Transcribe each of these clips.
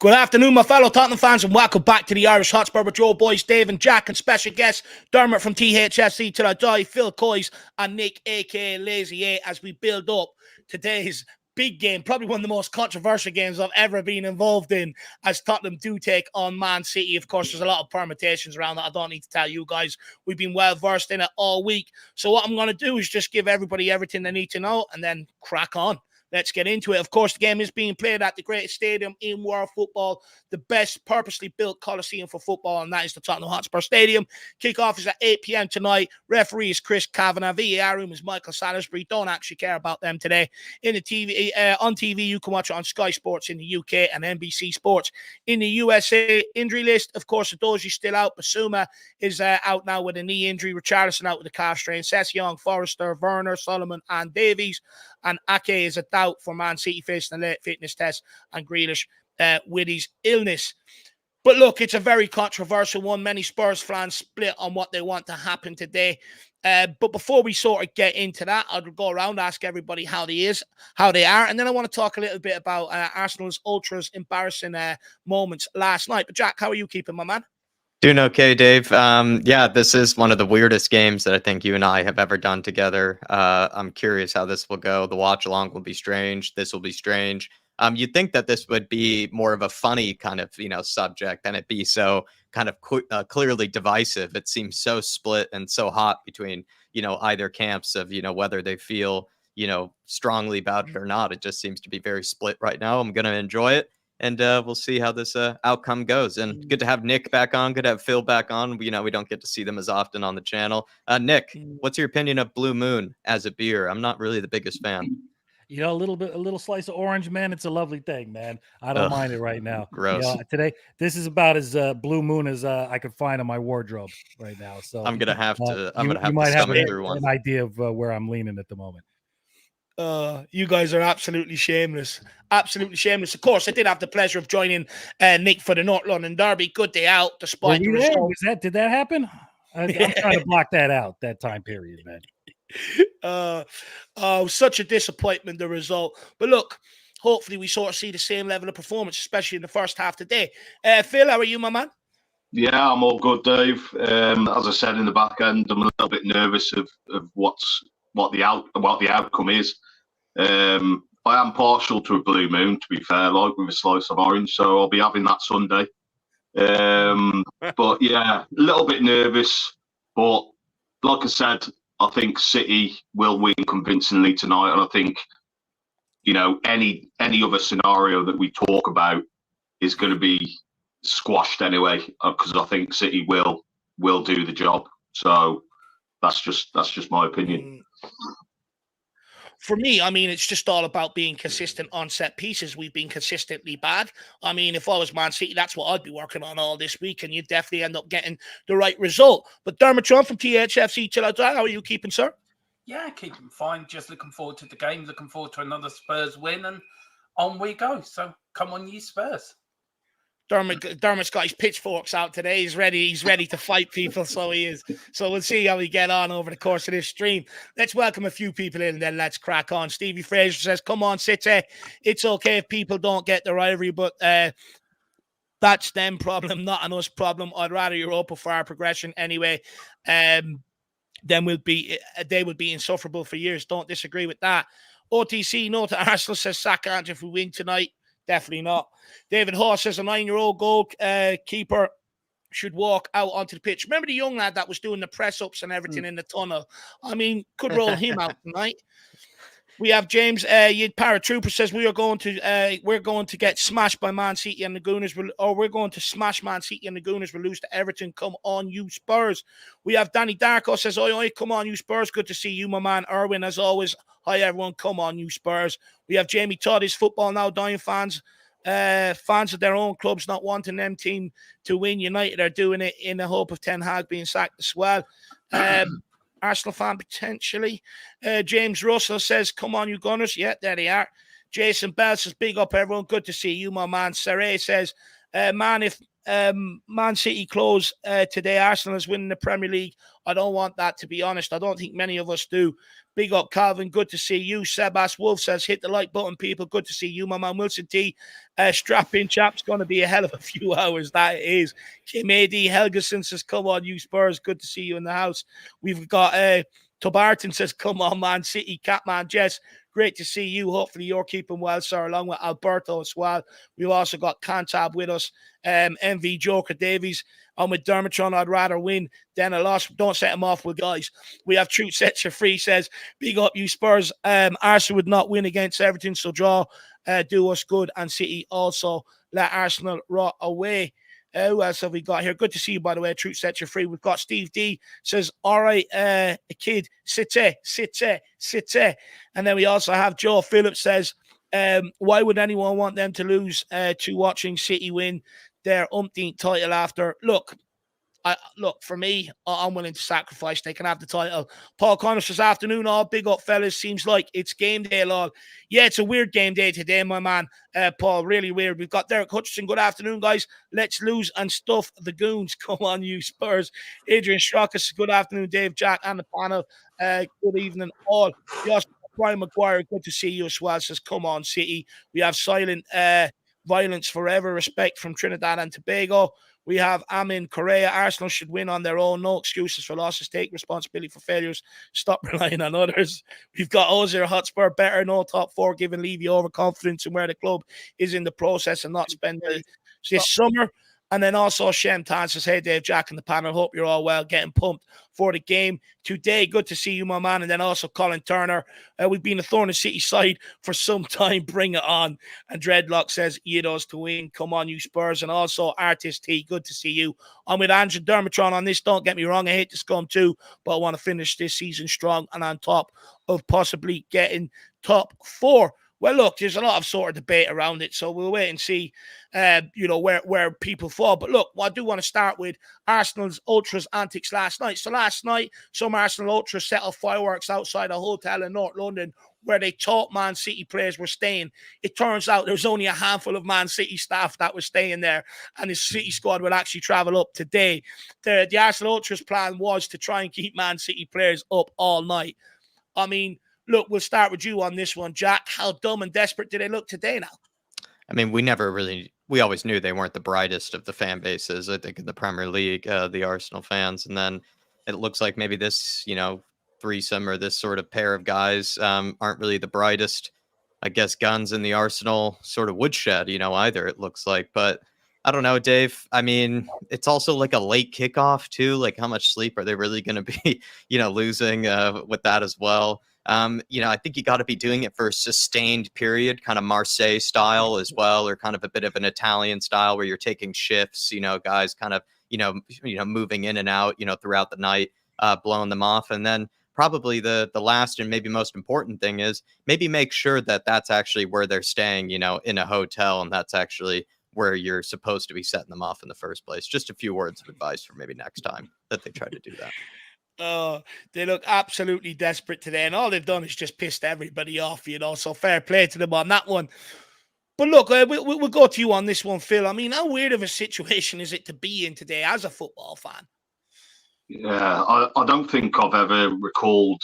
Good afternoon, my fellow Tottenham fans, and welcome back to the Irish Hotspur with your boys Dave and Jack, and special guests Dermot from THFC Till I Die, Phil Coyes and Nick, aka Lazy A, as we build up today's big game, probably one of the most controversial games I've ever been involved in, as Tottenham do take on Man City. Of course, there's a lot of permutations around that. I don't need to tell you guys. We've been well versed in it all week. So what I'm going to do is just give everybody everything they need to know and then crack on. Let's get into it. Of course, the game is being played at the greatest stadium in world football, the best purposely built coliseum for football, and that is the Tottenham Hotspur Stadium. Kickoff is at 8 p.m. tonight. Referee is Chris Kavanagh. VAR room is Michael Salisbury. Don't actually care about them today. On TV, you can watch it on Sky Sports in the UK and NBC Sports in the USA. Injury list, of course, Adoji's still out. Basuma is out now with a knee injury. Richarlison out with a calf strain. Sessegnon, Forrester, Werner, Solomon, and Davies. And Ake is a doubt for Man City facing a late fitness test, and Grealish with his illness. But look, it's a very controversial one. Many Spurs fans split on what they want to happen today. But before we sort of get into that, I'll go around, ask everybody how they are, and then I want to talk a little bit about Arsenal's ultras embarrassing moments last night. But Jack, how are you keeping, my man? Doing okay, Dave. Yeah, this is one of the weirdest games that I think you and I have ever done together. I'm curious how this will go. The watch along will be strange. This will be strange. You'd think that this would be more of a funny kind of, subject than it be so kind of clearly divisive. It seems so split and so hot between, either camps of, whether they feel, strongly about it or not. It just seems to be very split right now. I'm going to enjoy it. And we'll see how this outcome goes. And good to have Nick back on. Good to have Phil back on. We don't get to see them as often on the channel. Nick, what's your opinion of Blue Moon as a beer? I'm not really the biggest fan. A little slice of orange, man. It's a lovely thing, man. I don't mind it right now. Gross. Today, this is about as Blue Moon as I could find in my wardrobe right now. So I'm gonna have to. I'm gonna have you to might have an idea of where I'm leaning at the moment. You guys are absolutely shameless. Absolutely shameless. Of course, I did have the pleasure of joining Nick for the North London Derby. Good day out, despite the result. Did that happen? I'm trying to block that out, that time period, man. Such a disappointment, the result. But look, hopefully we sort of see the same level of performance, especially in the first half today. Phil, how are you, my man? Yeah, I'm all good, Dave. As I said in the back end, I'm a little bit nervous of what the outcome is. I am partial to a Blue Moon, to be fair, like with a slice of orange, so I'll be having that Sunday. But yeah, a little bit nervous. But like I said, I think City will win convincingly tonight, and I think any other scenario that we talk about is going to be squashed anyway, because I think City will do the job. So that's just my opinion. For me, I mean, it's just all about being consistent on set pieces. We've been consistently bad. I mean, if I was Man City, that's what I'd be working on all this week, and you'd definitely end up getting the right result. But Dermot Trump from THFC Till I Die, how are you keeping, sir? Yeah, keeping fine. Just looking forward to the game. Looking forward to another Spurs win, and on we go. So come on, you Spurs. Dermot's got his pitchforks out today. He's ready to fight people, so he is. So we'll see how we get on over the course of this stream. Let's welcome a few people in, and then let's crack on. Stevie Fraser says, come on, City. It's okay if people don't get the rivalry, but that's them problem, not an us problem. I'd rather Europa for our progression anyway. Then they would be insufferable for years. Don't disagree with that. OTC, no to Arsenal, says sack Ange if we win tonight. Definitely not. David Hall says a 9-year-old goalkeeper should walk out onto the pitch. Remember the young lad that was doing the press-ups and everything in the tunnel? I mean, could roll him out tonight. We have James Yid Paratrooper says we're going to get smashed by Man City and the Gooners, or we're going to smash Man City and the Gooners will lose to Everton. Come on, you Spurs. We have Danny Darko says, oi, come on, you Spurs. Good to see you, my man. Erwin, as always. Hi, everyone. Come on, you Spurs. We have Jamie Todd, his football now dying fans. Fans of their own clubs not wanting them team to win. United are doing it in the hope of Ten Hag being sacked as well. Arsenal fan potentially. James Russell says, come on, you Gunners. Yeah, there they are. Jason Bell says, big up, everyone. Good to see you, my man. Saray says, man, if Man City close today. Arsenal is winning the Premier League. I don't want that, to be honest. I don't think many of us do. Big up, Calvin. Good to see you. Sebas Wolf says, hit the like button, people. Good to see you, my man. Wilson T. Strap in, chap's going to be a hell of a few hours. That is. Kim A.D. Helgeson says, come on, you Spurs. Good to see you in the house. We've got Tobarton says, come on, Man City. Catman Jess, great to see you. Hopefully you're keeping well, sir, along with Alberto as well. We've also got Cantab with us. MV Joker Davies. I'm with Dermotron. I'd rather win than a loss. Don't set him off with guys. We have Truth Sets You Free says, big up you Spurs. Arsenal would not win against Everton, so draw do us good. And City also let Arsenal rot away. Who else have we got here? Good to see you, by the way. Truth Sets You Free. We've got Steve D says, all right, kid, sit. And then we also have Joe Phillips says, why would anyone want them to lose to watching City win their umpteenth title after? Look, for me, I'm willing to sacrifice. They can have the title. Paul Connors says, afternoon, all big up, fellas. Seems like it's game day, lol. Yeah, it's a weird game day today, my man. Paul, really weird. We've got Derek Hutchinson. Good afternoon, guys. Let's lose and stuff the goons. Come on, you Spurs. Adrian Straukas, good afternoon, Dave, Jack, and the panel. Good evening, all. Yes, Brian Maguire, good to see you as well. Says, come on, City. We have silent violence forever. Respect from Trinidad and Tobago. We have Amin Correa. Arsenal should win on their own. No excuses for losses. Take responsibility for failures. Stop relying on others. We've got IrishHotspur. Better no top four, giving Levy overconfidence in where the club is in the process and not spend this summer. And then also Shem Tan says, hey, Dave, Jack, and the panel. Hope you're all well, getting pumped for the game today. Good to see you, my man. And then also Colin Turner. We've been a thorn in City side for some time. Bring it on. And Dreadlock says, Yidos to win. Come on, you Spurs. And also Artist T. Good to see you. I'm with Ange Dermatron on this. Don't get me wrong. I hate to scum too, but I want to finish this season strong and on top of possibly getting top four. Well, look, there's a lot of sort of debate around it, so we'll wait and see, where people fall. But look, I do want to start with Arsenal's Ultras antics last night. So last night, some Arsenal Ultras set off fireworks outside a hotel in North London where they thought Man City players were staying. It turns out there's only a handful of Man City staff that was staying there, and the City squad will actually travel up today. The Arsenal Ultras plan was to try and keep Man City players up all night. I mean, look, we'll start with you on this one, Jack. How dumb and desperate do they look today now? I mean, we always knew they weren't the brightest of the fan bases, I think, in the Premier League, the Arsenal fans. And then it looks like maybe this, threesome or this sort of pair of guys aren't really the brightest, I guess, guns in the Arsenal sort of woodshed, either, it looks like. But I don't know, Dave. I mean, it's also like a late kickoff, too. Like, how much sleep are they really going to be, losing with that as well? I think you got to be doing it for a sustained period, kind of Marseille style as well, or kind of a bit of an Italian style where you're taking shifts, guys kind of, moving in and out, throughout the night, blowing them off. And then probably the last and maybe most important thing is maybe make sure that that's actually where they're staying, in a hotel, and that's actually where you're supposed to be setting them off in the first place. Just a few words of advice for maybe next time that they try to do that. They look absolutely desperate today, and all they've done is just pissed everybody off, so fair play to them on that one. But look, we'll go to you on this one, Phil. I mean, how weird of a situation is it to be in today as a football fan? Yeah, I don't think I've ever recalled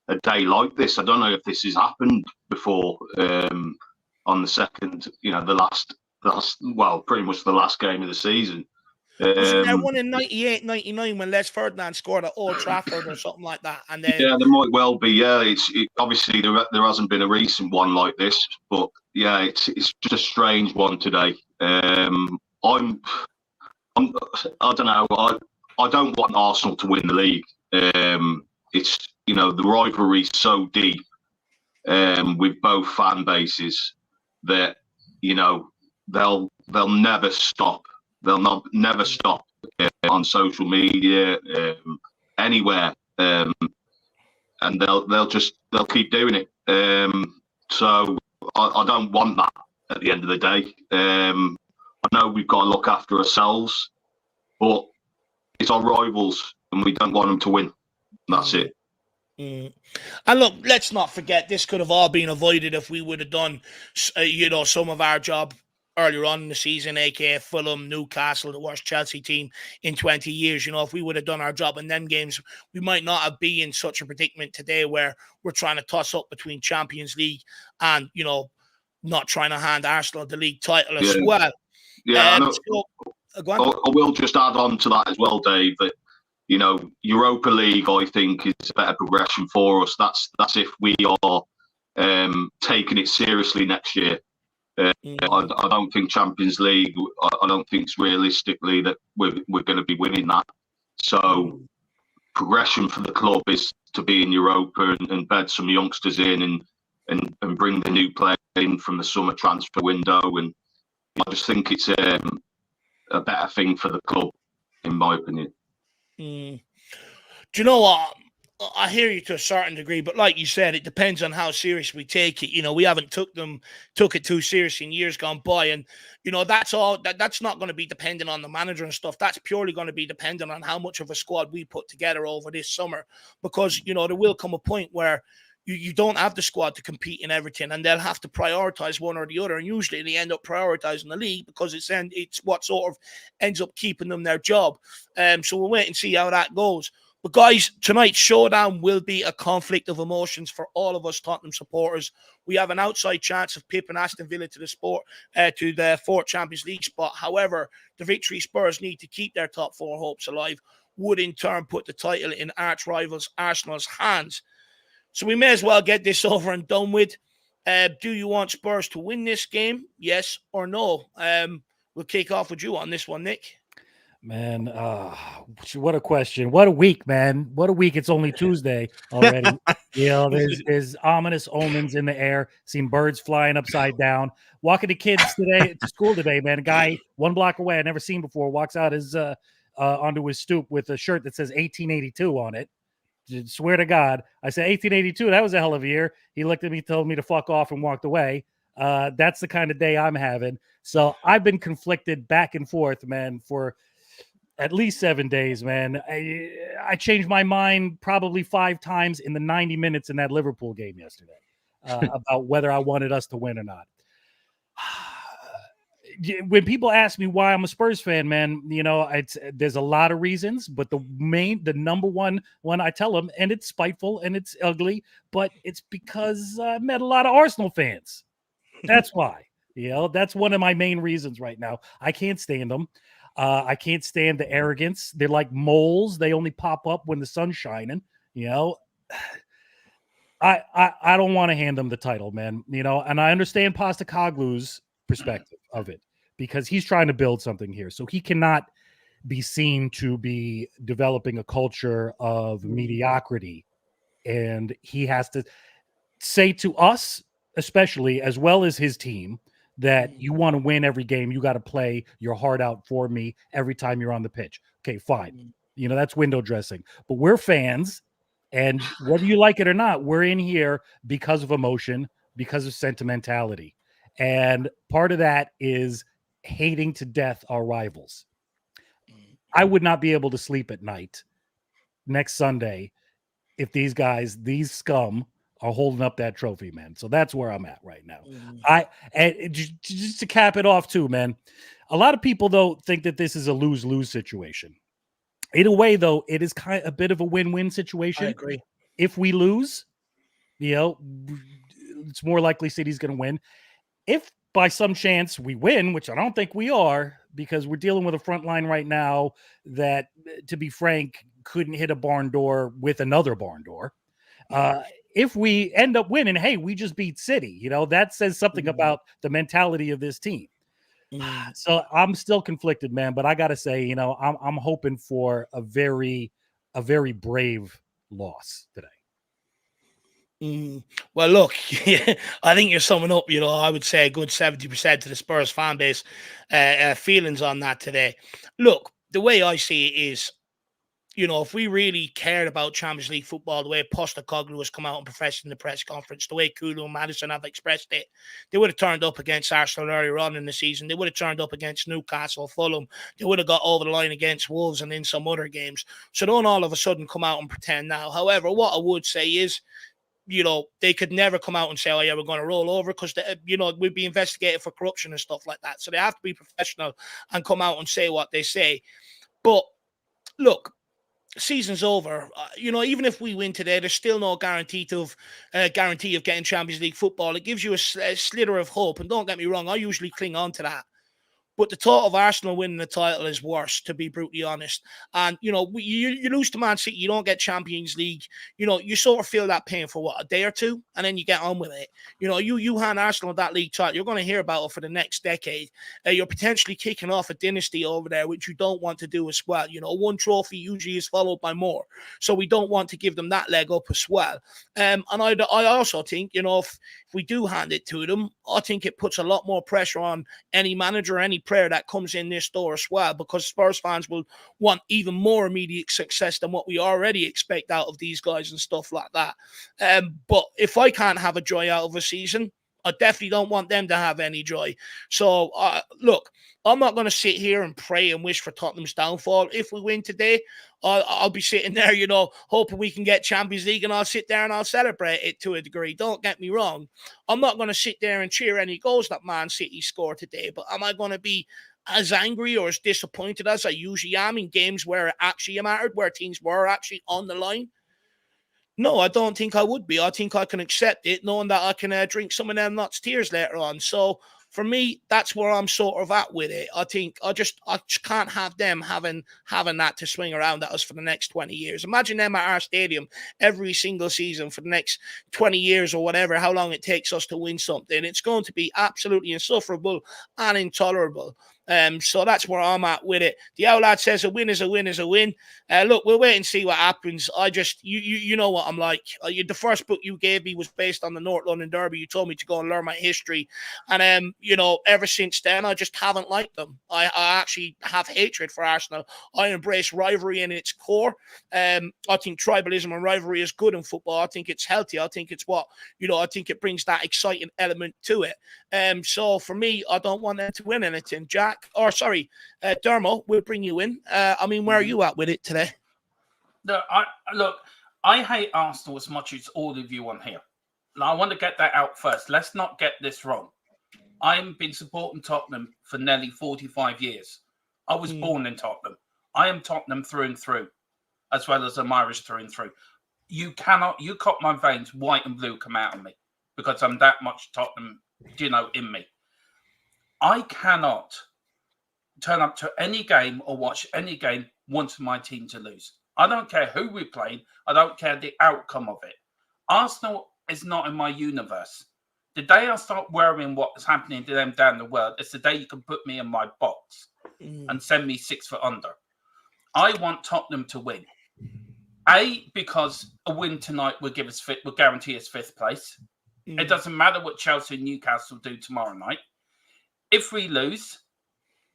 a day like this. I don't know if this has happened before on the second, the last, well, pretty much the last game of the season. Wasn't there one in 98, 99 when Les Ferdinand scored at Old Trafford or something like that? And then... Yeah, there might well be. Yeah, obviously there hasn't been a recent one like this, but yeah, it's just a strange one today. I don't know. I don't want Arsenal to win the league. It's the rivalry's so deep with both fan bases that they'll never stop. They'll never stop on social media, anywhere, and they'll keep doing it. So I don't want that at the end of the day. I know we've got to look after ourselves, but it's our rivals, and we don't want them to win. That's it. And look, let's not forget, this could have all been avoided if we would have done, some of our job earlier on in the season, aka Fulham, Newcastle, the worst Chelsea team in 20 years. If we would have done our job in them games, we might not have been in such a predicament today where we're trying to toss up between Champions League and, not trying to hand Arsenal the league title as well. Yeah, Go on. I will just add on to that as well, Dave, that, Europa League, I think, is a better progression for us. That's if we are taking it seriously next year. I don't think Champions League, I don't think it's realistically that we're going to be winning that. So progression for the club is to be in Europa and bed some youngsters in and bring the new players in from the summer transfer window. And I just think it's a better thing for the club, in my opinion. Do you know what? I hear you to a certain degree, but like you said, it depends on how serious we take it. We haven't took it too seriously in years gone by, and that's all. That's not going to be dependent on the manager and stuff. That's purely going to be dependent on how much of a squad we put together over this summer, because there will come a point where you don't have the squad to compete in everything, and they'll have to prioritize one or the other, and usually they end up prioritizing the league because it's what sort of ends up keeping them their job. So we'll wait and see how that goes. But guys, tonight's showdown will be a conflict of emotions for all of us Tottenham supporters. We have an outside chance of pipping Aston Villa to the fourth Champions League spot. However, the victory Spurs need to keep their top four hopes alive, would in turn put the title in arch rivals Arsenal's hands. So we may as well get this over and done with. Do you want Spurs to win this game? Yes or no? We'll kick off with you on this one, Nick. Man, what a question. What a week, man. What a week. It's only Tuesday already. There's ominous omens in the air. Seen birds flying upside down. Walking the kids to school today, man. A guy 1 block away, I never seen before, walks out onto his stoop with a shirt that says 1882 on it. Swear to God. I said 1882. That was a hell of a year. He looked at me, told me to fuck off, and walked away. That's the kind of day I'm having. So I've been conflicted back and forth, man, for at least 7 days, man. I changed my mind probably 5 times in the 90 minutes in that Liverpool game yesterday about whether I wanted us to win or not. When people ask me why I'm a Spurs fan, man, there's a lot of reasons, but the number one I tell them, and it's spiteful and it's ugly, but it's because I met a lot of Arsenal fans. That's why. That's one of my main reasons right now. I can't stand them. I can't stand the arrogance. They're like moles. They only pop up when the sun's shining. I don't want to hand them the title, man. And I understand Postecoglou's perspective of it because he's trying to build something here. So he cannot be seen to be developing a culture of mediocrity. And he has to say to us, especially as well as his team, that you want to win every game. You got to play your heart out for me every time you're on the pitch. Okay, fine. That's window dressing. But we're fans, and whether you like it or not, we're in here because of emotion, because of sentimentality. And part of that is hating to death our rivals. I would not be able to sleep at night next Sunday if these scum are holding up that trophy, man. So that's where I'm at right now. And just to cap it off too, man, a lot of people though think that this is a lose-lose situation. In a way though, it is kind of a bit of a win-win situation. I agree. If we lose, it's more likely City's going to win. If by some chance we win, which I don't think we are, because we're dealing with a front line right now that, to be frank, couldn't hit a barn door with another barn door. If we end up winning, hey, we just beat City. That says something about the mentality of this team. So I'm still conflicted, man. But I got to say, I'm hoping for a very brave loss today. Well, look, I think you're summing up, I would say a good 70% to the Spurs fan base feelings on that today. Look, the way I see it is, if we really cared about Champions League football, the way Postecoglou has come out and professed in the press conference, the way Kulu and Madison have expressed it, they would have turned up against Arsenal earlier on in the season. They would have turned up against Newcastle, Fulham. They would have got over the line against Wolves and in some other games. So don't all of a sudden come out and pretend now. However, what I would say is, they could never come out and say, oh, yeah, we're going to roll over because, we'd be investigated for corruption and stuff like that. So they have to be professional and come out and say what they say. But look, season's over. Even if we win today, there's still no guarantee of getting Champions League football. It gives you a slither of hope. And don't get me wrong, I usually cling on to that. But the thought of Arsenal winning the title is worse, to be brutally honest. And, you lose to Man City, you don't get Champions League. You sort of feel that pain for, a day or two, and then you get on with it. You hand Arsenal that league title, you're going to hear about it for the next decade. You're potentially kicking off a dynasty over there, which you don't want to do as well. One trophy usually is followed by more. So we don't want to give them that leg up as well. And I also think, if we do hand it to them, I think it puts a lot more pressure on any manager, any player that comes in this door as well, because Spurs fans will want even more immediate success than what we already expect out of these guys and stuff like that. But if I can't have a joy out of a season, I definitely don't want them to have any joy. So, look, I'm not going to sit here and pray and wish for Tottenham's downfall. If we win today, I'll be sitting there, hoping we can get Champions League, and I'll sit there and I'll celebrate it to a degree. Don't get me wrong. I'm not going to sit there and cheer any goals that Man City scored today, but am I going to be as angry or as disappointed as I usually am in games where it actually mattered, where teams were actually on the line? No, I don't think I would be. I think I can accept it, knowing that I can drink some of them nuts tears later on. So for me, that's where I'm sort of at with it. I think I just can't have them having that to swing around at us for the next 20 years. Imagine them at our stadium every single season for the next 20 years or whatever, how long it takes us to win something. It's going to be absolutely insufferable and intolerable. So that's where I'm at with it. The old lad says a win is a win is a win. Look, we'll wait and see what happens. I just, you know what I'm like. The first book you gave me was based on the North London Derby. You told me to go and learn my history. And, ever since then, I just haven't liked them. I actually have hatred for Arsenal. I embrace rivalry in its core. I think tribalism and rivalry is good in football. I think it's healthy. I think it's I think it brings that exciting element to it. So for me, I don't want them to win anything. Dermo, we'll bring you in. Where are you at with it today? I hate Arsenal as much as all of you on here. Now, I want to get that out first. Let's not get this wrong. I've been supporting Tottenham for nearly 45 years. I was born in Tottenham. I am Tottenham through and through, as well as I'm Irish through and through. You cut my veins, white and blue come out of me, because I'm that much Tottenham, in me. I cannot turn up to any game or watch any game wanting my team to lose. I don't care who we play. I don't care the outcome of it. Arsenal is not in my universe. The day I start worrying what's happening to them down the world, it's the day you can put me in my box and send me 6 foot under. I want Tottenham to win. Because a win tonight will guarantee us 5th place. It doesn't matter what Chelsea and Newcastle do tomorrow night. If we lose,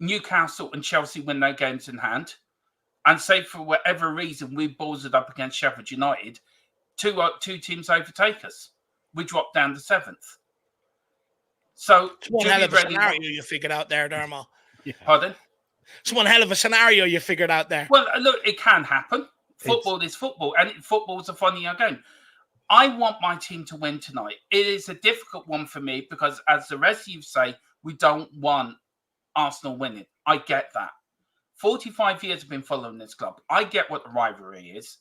Newcastle and Chelsea win their games in hand, and say for whatever reason we balls it up against Sheffield United, two teams overtake us. We drop down to 7th. So it's one hell of a scenario you figured out there, Dermo. Yeah. Pardon? It's one hell of a scenario you figured out there. Well, look, it can happen. Football is football, and football is a funny game. I want my team to win tonight. It is a difficult one for me because, as the rest of you say, we don't want Arsenal winning. I get that. 45 years I've been following this club. I get what the rivalry is.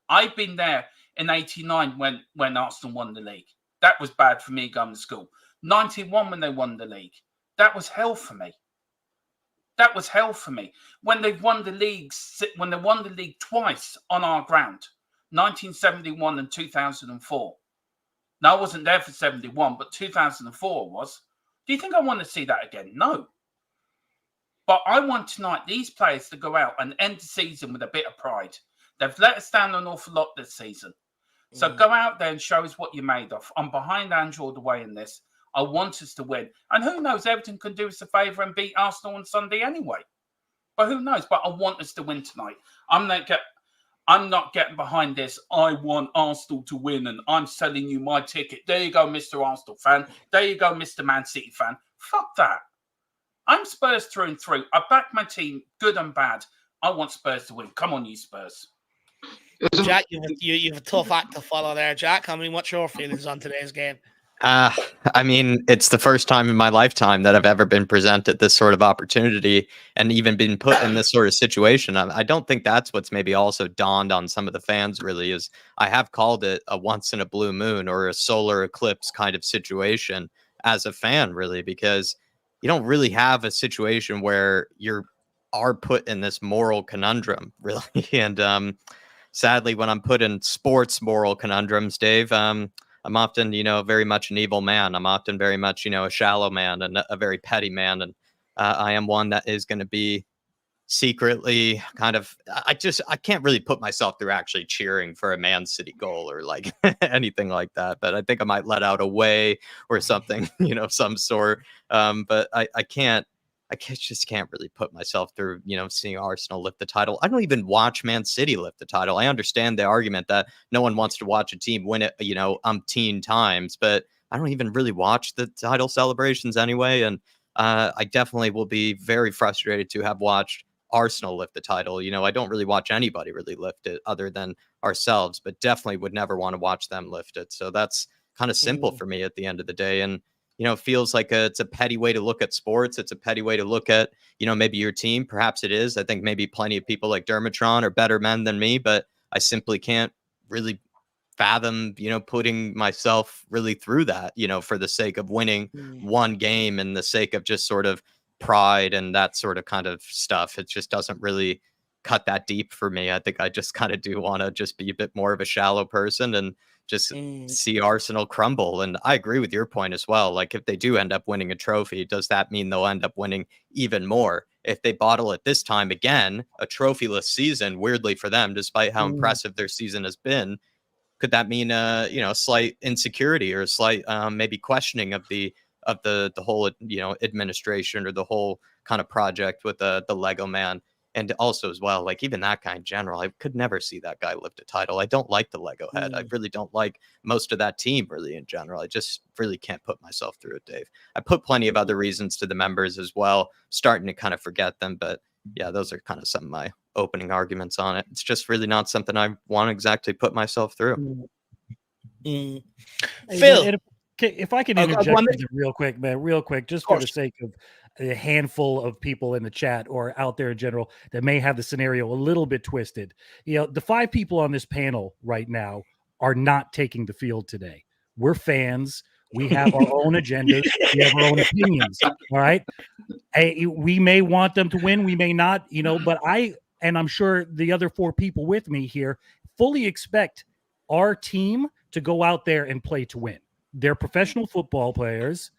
I've been there in 89 when Arsenal won the league. That was bad for me going to school. 91 when they won the league. That was hell for me. That was hell for me. When they won the league twice on our ground, 1971 and 2004. Now, I wasn't there for 71, but 2004 was. Do you think I want to see that again? No. But I want tonight these players to go out and end the season with a bit of pride. They've let us down an awful lot this season. So go out there and show us what you're made of. I'm behind Ange all the way in this. I want us to win. And who knows, Everton can do us a favour and beat Arsenal on Sunday anyway. But who knows? But I want us to win tonight. I'm not getting behind this. I want Arsenal to win and I'm selling you my ticket. There you go, Mr. Arsenal fan. There you go, Mr. Man City fan. Fuck that. I'm Spurs through and through. I back my team, good and bad. I want Spurs to win. Come on, you Spurs. Jack, you've a tough act to follow there, Jack. I mean, what's your feelings on today's game? I mean, it's the first time in my lifetime that I've ever been presented this sort of opportunity and even been put in this sort of situation. I don't think that's what's maybe also dawned on some of the fans really is I have called it a once in a blue moon or a solar eclipse kind of situation as a fan, really, because you don't really have a situation where are put in this moral conundrum, really. And sadly, when I'm put in sports moral conundrums, Dave, I'm often, very much an evil man. I'm often very much, a shallow man and a very petty man. And I am one that is going to be secretly kind of, I can't really put myself through actually cheering for a Man City goal or like anything like that. But I think I might let out a way or something, some sort. But I just can't really put myself through, seeing Arsenal lift the title. I don't even watch Man City lift the title. I understand the argument that no one wants to watch a team win it, umpteen times, but I don't even really watch the title celebrations anyway. And I definitely will be very frustrated to have watched Arsenal lift the title. I don't really watch anybody really lift it other than ourselves, but definitely would never want to watch them lift it. So that's kind of simple for me at the end of the day. And it feels like it's a petty way to look at sports. It's a petty way to look at, maybe your team. Perhaps it is. I think maybe plenty of people like Dermotron are better men than me, but I simply can't really fathom, putting myself really through that, for the sake of winning one game and the sake of just sort of pride and that sort of kind of stuff. It just doesn't really cut that deep for me. I think I just kind of do want to just be a bit more of a shallow person and just see Arsenal crumble. And I agree with your point as well. Like if they do end up winning a trophy, does that mean they'll end up winning even more? If they bottle it this time again, a trophyless season, weirdly for them, despite how impressive their season has been, could that mean a slight insecurity or a slight maybe questioning of the whole administration or the whole kind of project with the Lego man? And also as well, like even that guy in general, I could never see that guy lift a title. I don't like the Lego head. I really don't like most of that team really in general. I just really can't put myself through it, Dave. I put plenty of other reasons to the members as well, starting to kind of forget them. But yeah, those are kind of some of my opening arguments on it. It's just really not something I want to exactly put myself through. Phil, if I can interject real quick, man, real quick, just for the sake of a handful of people in the chat or out there in general that may have the scenario a little bit twisted. The 5 people on this panel right now are not taking the field today. We're fans. We have our own agendas. We have our own opinions. All right. Hey, we may want them to win. We may not, but and I'm sure the other 4 people with me here fully expect our team to go out there and play to win. They're professional football players.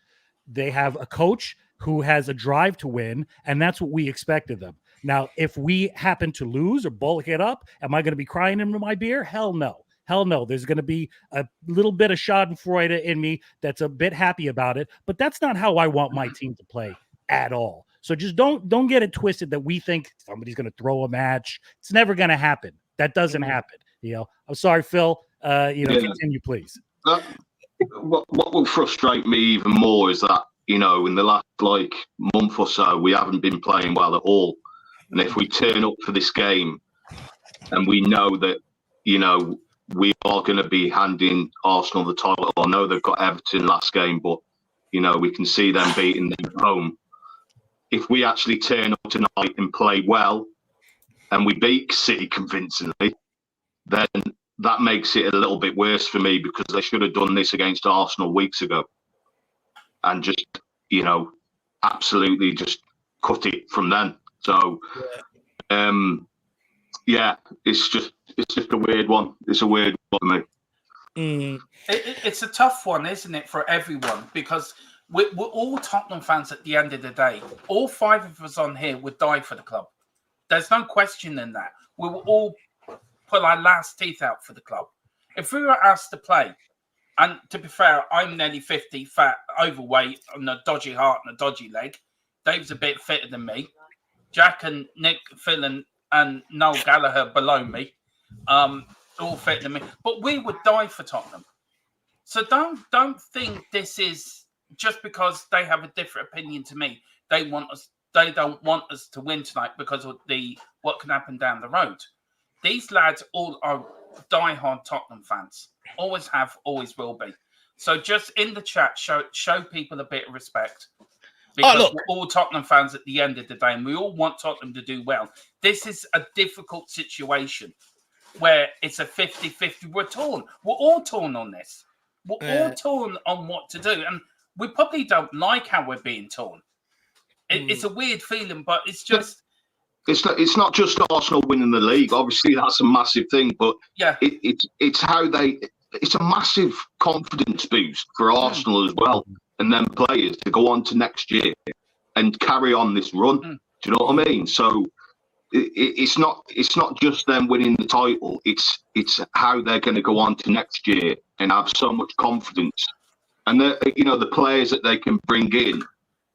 They have a coach who has a drive to win, and that's what we expect of them. Now, if we happen to lose or bulk it up, am I going to be crying into my beer? Hell no. Hell no. There's going to be a little bit of schadenfreude in me that's a bit happy about it, but that's not how I want my team to play at all. So just don't get it twisted that we think somebody's going to throw a match. It's never going to happen. That doesn't happen. I'm sorry, Phil. Continue, please. What will frustrate me even more is that, in the last month or so, we haven't been playing well at all. And if we turn up for this game and we know that, we are going to be handing Arsenal the title. I know they've got Everton last game, but, we can see them beating them at home. If we actually turn up tonight and play well and we beat City convincingly, then that makes it a little bit worse for me because they should have done this against Arsenal weeks ago and just, absolutely just cut it from then. So, it's just a weird one. It's a weird one for me. It's a tough one, isn't it, for everyone? Because we're all Tottenham fans at the end of the day. All 5 of us on here would die for the club. There's no question in that. We will all put our last teeth out for the club. If we were asked to play, and to be fair, I'm nearly 50, fat, overweight, and a dodgy heart and a dodgy leg. Dave's a bit fitter than me. Jack and Nick, Phil and Noel Gallagher below me, all fitter than me. But we would die for Tottenham. So don't think this is just because they have a different opinion to me. They don't want us to win tonight because of what can happen down the road. these lads all are diehard Tottenham fans. Always have, always will be. So just in the chat, show people a bit of respect. Because we're all Tottenham fans at the end of the day, and we all want Tottenham to do well. This is a difficult situation where it's a 50-50. We're torn. We're all torn on this. We're all torn on what to do. And we probably don't like how we're being torn. It's a weird feeling, but it's just... It's not just Arsenal winning the league. Obviously, that's a massive thing. But it's how they... It's a massive confidence boost for Arsenal as well. And then players to go on to next year and carry on this run. Do you know what I mean? So it's not just them winning the title. It's how they're going to go on to next year and have so much confidence. And the players that they can bring in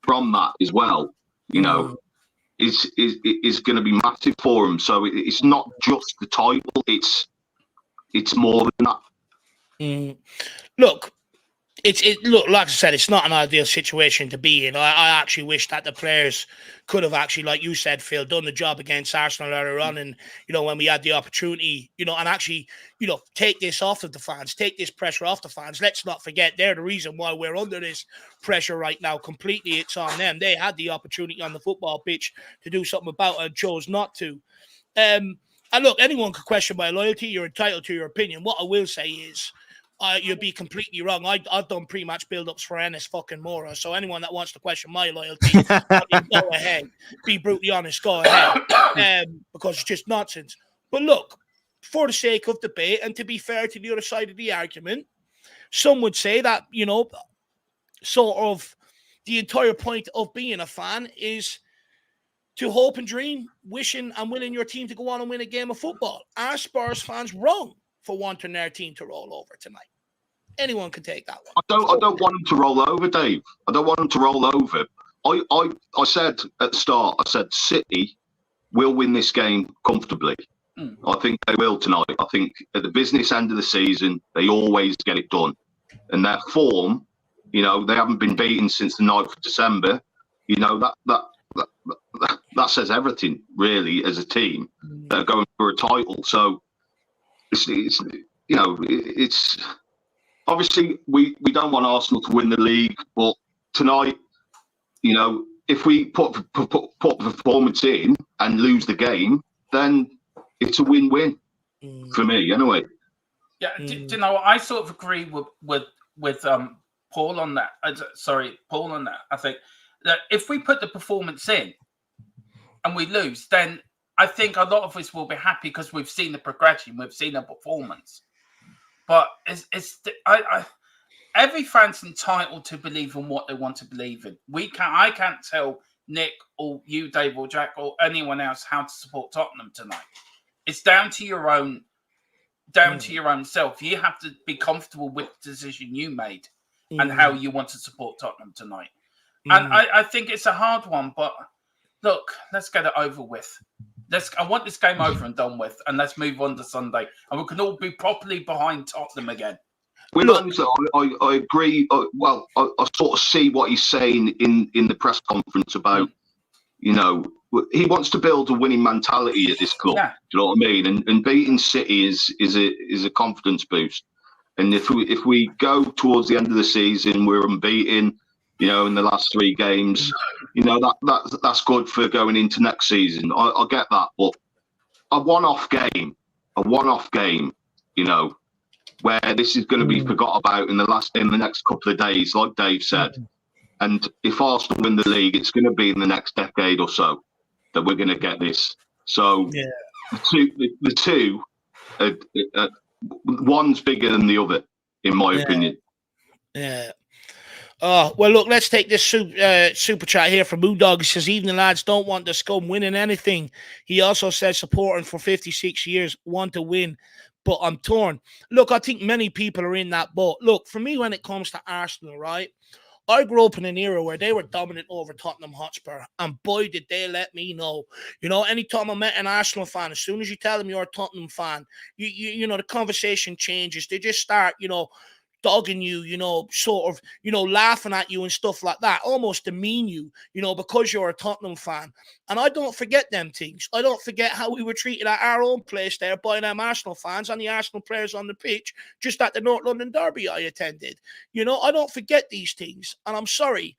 from that as well, is going to be massive for them. So it's not just the title. It's more than that. Look. Look, like I said, it's not an ideal situation to be in. I actually wish that the players could have actually, like you said, Phil, done the job against Arsenal earlier on. And, when we had the opportunity, and actually, take this off of the fans, take this pressure off the fans. Let's not forget they're the reason why we're under this pressure right now. Completely, it's on them. They had the opportunity on the football pitch to do something about it and chose not to. And look, anyone could question my loyalty. You're entitled to your opinion. What I will say is, you'd be completely wrong. I've done pre-match build-ups for Ennis fucking Mora. So anyone that wants to question my loyalty, go ahead. Be brutally honest, go ahead. Because it's just nonsense. But look, for the sake of debate, and to be fair to the other side of the argument, some would say that, sort of the entire point of being a fan is to hope and dream, wishing and willing your team to go on and win a game of football. Are Spurs fans wrong for wanting their team to roll over tonight? Anyone can take that one. I don't want them to roll over, Dave. I don't want them to roll over. I said at the start, City will win this game comfortably. I think they will tonight. I think at the business end of the season, they always get it done. And their form, they haven't been beaten since the 9th of December. That says everything, really, as a team that are going for a title. So, it's obviously we don't want Arsenal to win the league, but tonight, if we put performance in and lose the game, then it's a win-win for me, anyway. Yeah, I sort of agree with Paul on that. Paul on that. I think that if we put the performance in and we lose, then I think a lot of us will be happy because we've seen the progression, we've seen the performance. But every fan's entitled to believe in what they want to believe in. I can't tell Nick or you, Dave, or Jack, or anyone else how to support Tottenham tonight. It's down to your own self. You have to be comfortable with the decision you made and how you want to support Tottenham tonight. And I think it's a hard one, but look, let's get it over with. I want this game over and done with, and let's move on to Sunday, and we can all be properly behind Tottenham again. I agree. I sort of see what he's saying in the press conference about, he wants to build a winning mentality at this club. Yeah. Do you know what I mean? And beating City is a confidence boost. And if we go towards the end of the season, we're unbeaten, in the last 3 games, that's good for going into next season. I get that, but a one-off game, where this is going to be forgot about in the next couple of days, like Dave said. And if Arsenal win the league, it's going to be in the next decade or so that we're going to get this. So the two, one's bigger than the other, in my opinion. Yeah. Oh, well, look, let's take this super chat here from Moondog. He says, evening, lads, don't want the scum winning anything. He also says, supporting for 56 years, want to win, but I'm torn. Look, I think many people are in that boat. Look, for me, when it comes to Arsenal, right, I grew up in an era where they were dominant over Tottenham Hotspur, and boy, did they let me know. Anytime I met an Arsenal fan, as soon as you tell them you're a Tottenham fan, the conversation changes. They just start, dogging you, sort of, laughing at you and stuff like that, almost demean you, because you're a Tottenham fan. And I don't forget them things. I don't forget how we were treated at our own place there by them Arsenal fans and the Arsenal players on the pitch, just at the North London derby I attended. I don't forget these things, and I'm sorry.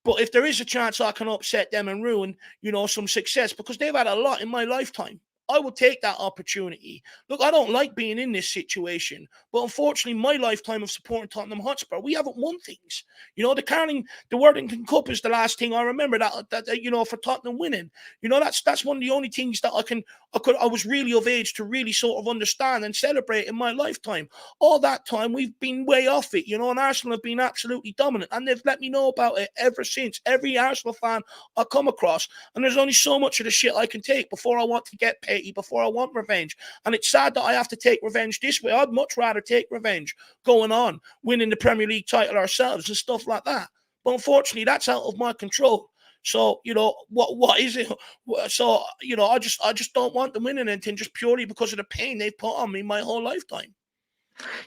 But if there is a chance I can upset them and ruin, some success, because they've had a lot in my lifetime, I will take that opportunity. Look, I don't like being in this situation, but unfortunately, my lifetime of supporting Tottenham Hotspur, we haven't won things. The Worthington Cup is the last thing I remember that for Tottenham winning. That's one of the only things that I was really of age to really sort of understand and celebrate in my lifetime. All that time, we've been way off it, and Arsenal have been absolutely dominant, and they've let me know about it ever since. Every Arsenal fan I come across, and there's only so much of the shit I can take before I want to get paid, before I want revenge. And it's sad that I have to take revenge this way. I'd much rather take revenge going on, winning the Premier League title ourselves and stuff like that. But unfortunately, that's out of my control. So, what is it? So, I just don't want them winning anything just purely because of the pain they've put on me my whole lifetime.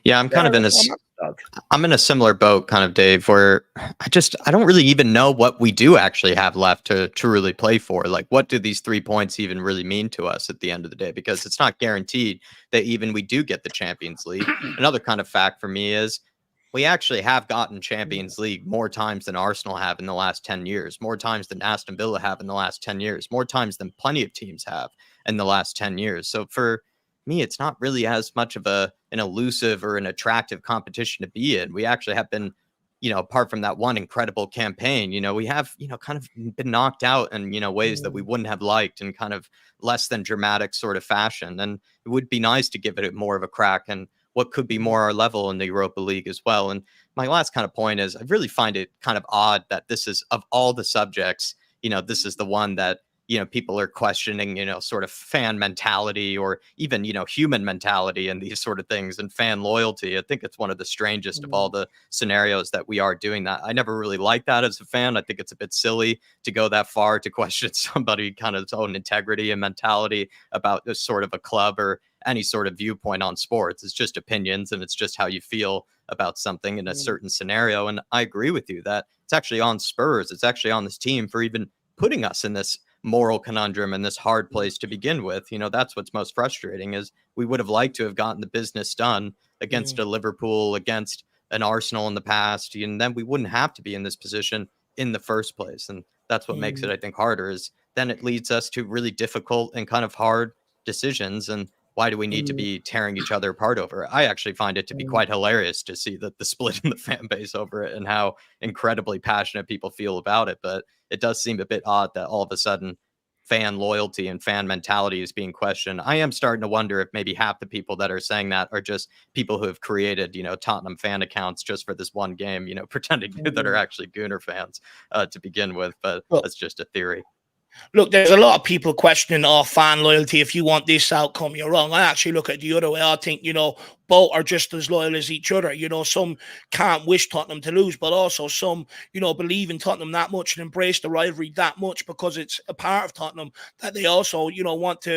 Yeah, I'm in a similar boat, kind of, Dave, where I don't really even know what we do actually have left to really play for. Like, what do these 3 points even really mean to us at the end of the day? Because it's not guaranteed that even we do get the Champions League. Another kind of fact for me is we actually have gotten Champions League more times than Arsenal have in the last 10 years, more times than Aston Villa have in the last 10 years, more times than plenty of teams have in the last 10 years. So for me, it's not really as much of an elusive or an attractive competition to be in. We actually have been, apart from that one incredible campaign, we have, kind of been knocked out in, ways that we wouldn't have liked in kind of less than dramatic sort of fashion. And it would be nice to give it more of a crack and what could be more our level in the Europa League as well. And my last kind of point is I really find it kind of odd that this is, of all the subjects, this is the one that, people are questioning, sort of fan mentality or even, human mentality and these sort of things and fan loyalty. I think it's one of the strangest of all the scenarios that we are doing that. I never really liked that as a fan. I think it's a bit silly to go that far to question somebody kind of its own integrity and mentality about this sort of a club or any sort of viewpoint on sports. It's just opinions and it's just how you feel about something in a certain scenario. And I agree with you that it's actually on Spurs. It's actually on this team for even putting us in this moral conundrum and this hard place to begin with. That's what's most frustrating is we would have liked to have gotten the business done against a Liverpool, against an Arsenal in the past, and then we wouldn't have to be in this position in the first place. And that's what makes it, I think, harder is then it leads us to really difficult and kind of hard decisions. And why do we need to be tearing each other apart over it? I actually find it to be quite hilarious to see the split in the fan base over it and how incredibly passionate people feel about it. But it does seem a bit odd that all of a sudden fan loyalty and fan mentality is being questioned. I am starting to wonder if maybe half the people that are saying that are just people who have created, Tottenham fan accounts just for this one game, pretending that are actually Gooner fans to begin with. But that's just a theory. Look, there's a lot of people questioning our fan loyalty. If you want this outcome, you're wrong. I actually look at it the other way. I think, both are just as loyal as each other. Some can't wish Tottenham to lose, but also some, believe in Tottenham that much and embrace the rivalry that much because it's a part of Tottenham that they also, want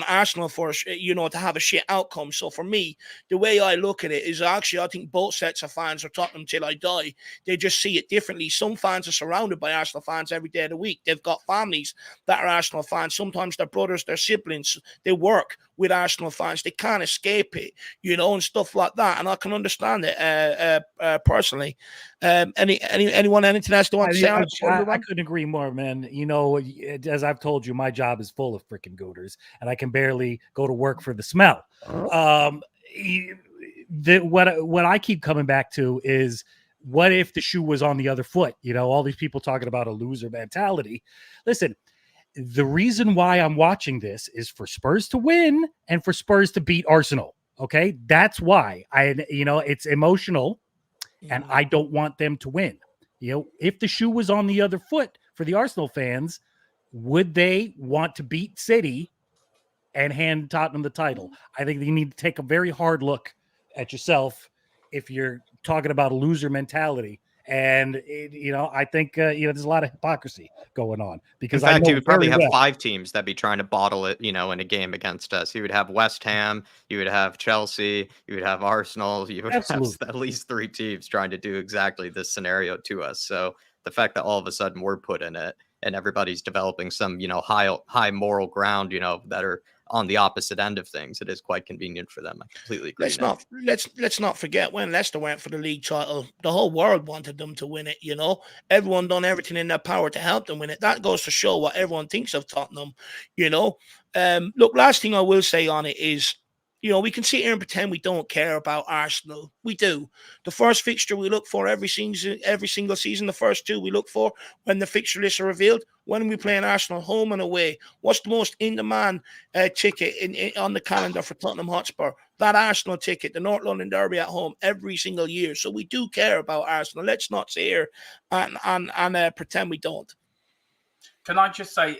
Arsenal for, to have a shit outcome. So for me, the way I look at it is actually, I think both sets of fans are Tottenham till I die. They just see it differently. Some fans are surrounded by Arsenal fans every day of the week. They've got families that are Arsenal fans. Sometimes their brothers, their siblings, they work with Arsenal fans. They can't escape it, and stuff like that. And I can understand it personally. Anyone, anything else they want to say? I couldn't agree more, man. As I've told you, my job is full of freaking goaters, and I can barely go to work for the smell. What I keep coming back to is, what if the shoe was on the other foot? All these people talking about a loser mentality. Listen, the reason why I'm watching this is for Spurs to win and for Spurs to beat Arsenal. Okay, that's why it's emotional, and I don't want them to win. If the shoe was on the other foot for the Arsenal fans, would they want to beat City and hand Tottenham the title? I think you need to take a very hard look at yourself if you're talking about a loser mentality And I think there's a lot of hypocrisy going on, because in fact, I you know would probably very have well. 5 teams that'd be trying to bottle it, in a game against us. You would have West Ham, you would have Chelsea, you would have Arsenal, you would Absolutely. have at least 3 teams trying to do exactly this scenario to us. So the fact that all of a sudden we're put in it and everybody's developing some, high moral ground, that are on the opposite end of things, it is quite convenient for them. I completely agree. Let's not forget when Leicester went for the league title, the whole world wanted them to win it. Everyone done everything in their power to help them win it. That goes to show what everyone thinks of Tottenham. Look, last thing I will say on it is, we can sit here and pretend we don't care about Arsenal. We do. The first fixture we look for every single season, the first 2 we look for when the fixture lists are revealed. When are we playing Arsenal, home and away? What's the most in-demand ticket on the calendar for Tottenham Hotspur? That Arsenal ticket, the North London Derby at home, every single year. So we do care about Arsenal. Let's not sit here and pretend we don't. Can I just say,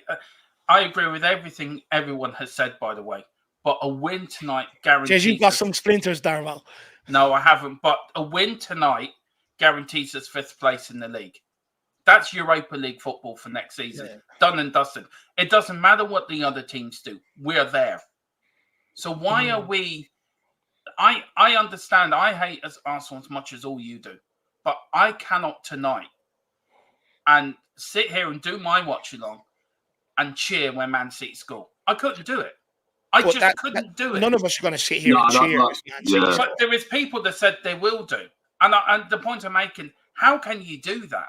I agree with everything everyone has said, by the way. But a win tonight guarantees... Jez, you've got some splinters, Darwell. No, I haven't. But a win tonight guarantees us 5th place in the league. That's Europa League football for next season. Yeah. Done and dusted. It doesn't matter what the other teams do. We're there. So why are we... I understand. I hate Arsenal as much as all you do. But I cannot tonight and sit here and do my watch-along and cheer when Man City score. I couldn't do it. I couldn't do it. None of us are going to sit here and cheer. But there is people that said they will do. And the point I'm making, how can you do that?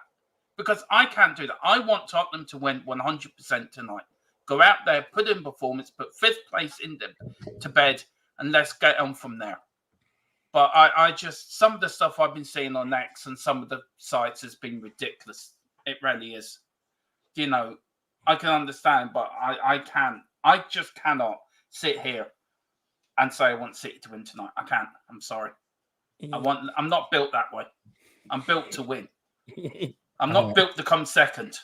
Because I can't do that. I want Tottenham to win 100% tonight. Go out there, put in performance, put 5th place to bed, and let's get on from there. But I just, some of the stuff I've been seeing on X and some of the sites has been ridiculous. It really is. I can understand, but I just cannot sit here and say I want City to win tonight. I can't. I'm sorry. I'm not built that way. I'm built to win. I'm not built to come second.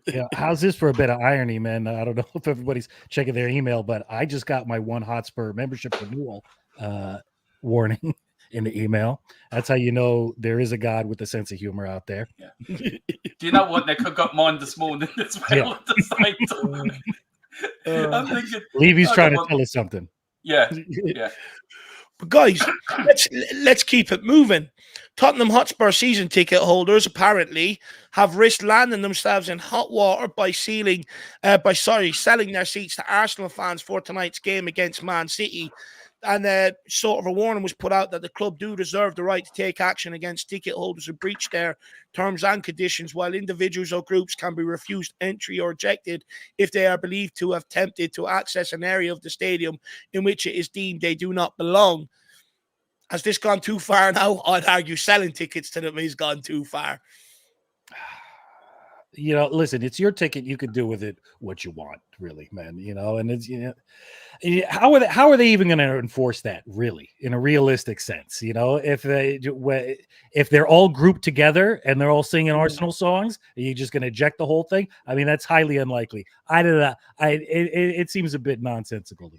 Yeah, how's this for a bit of irony, man? I don't know if everybody's checking their email, but I just got my One Hotspur membership renewal warning in the email. That's how you know there is a God with a sense of humor out there. Yeah. Do you know what? They could got mine this morning as well at the same time. I'm thinking, Levy's trying to tell us something. Yeah. But guys, let's keep it moving. Tottenham Hotspur season ticket holders apparently have risked landing themselves in hot water by selling their seats to Arsenal fans for tonight's game against Man City. And sort of a warning was put out that the club do reserve the right to take action against ticket holders who breach their terms and conditions, while individuals or groups can be refused entry or rejected if they are believed to have attempted to access an area of the stadium in which it is deemed they do not belong. Has this gone too far now? I'd argue selling tickets to them has gone too far. Listen, it's your ticket. You can do with it what you want, really, man. And it's how are they even going to enforce that, really, in a realistic sense? If they're all grouped together and they're all singing Arsenal songs, are you just going to eject the whole thing? I mean, that's highly unlikely. I don't know. It seems a bit nonsensical to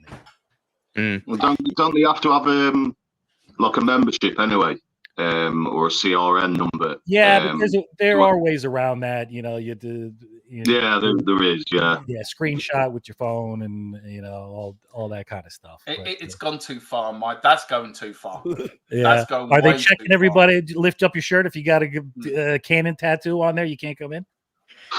me. Well, don't they have to have like a membership anyway? Or a CRN number. Yeah, but there are ways around that. You do. There is. Yeah. Yeah, screenshot with your phone and all that kind of stuff. It's gone too far, Mike. That's going too far. Yeah. That's going. Are they checking everybody? Lift up your shirt if you got a cannon tattoo on there. You can't come in.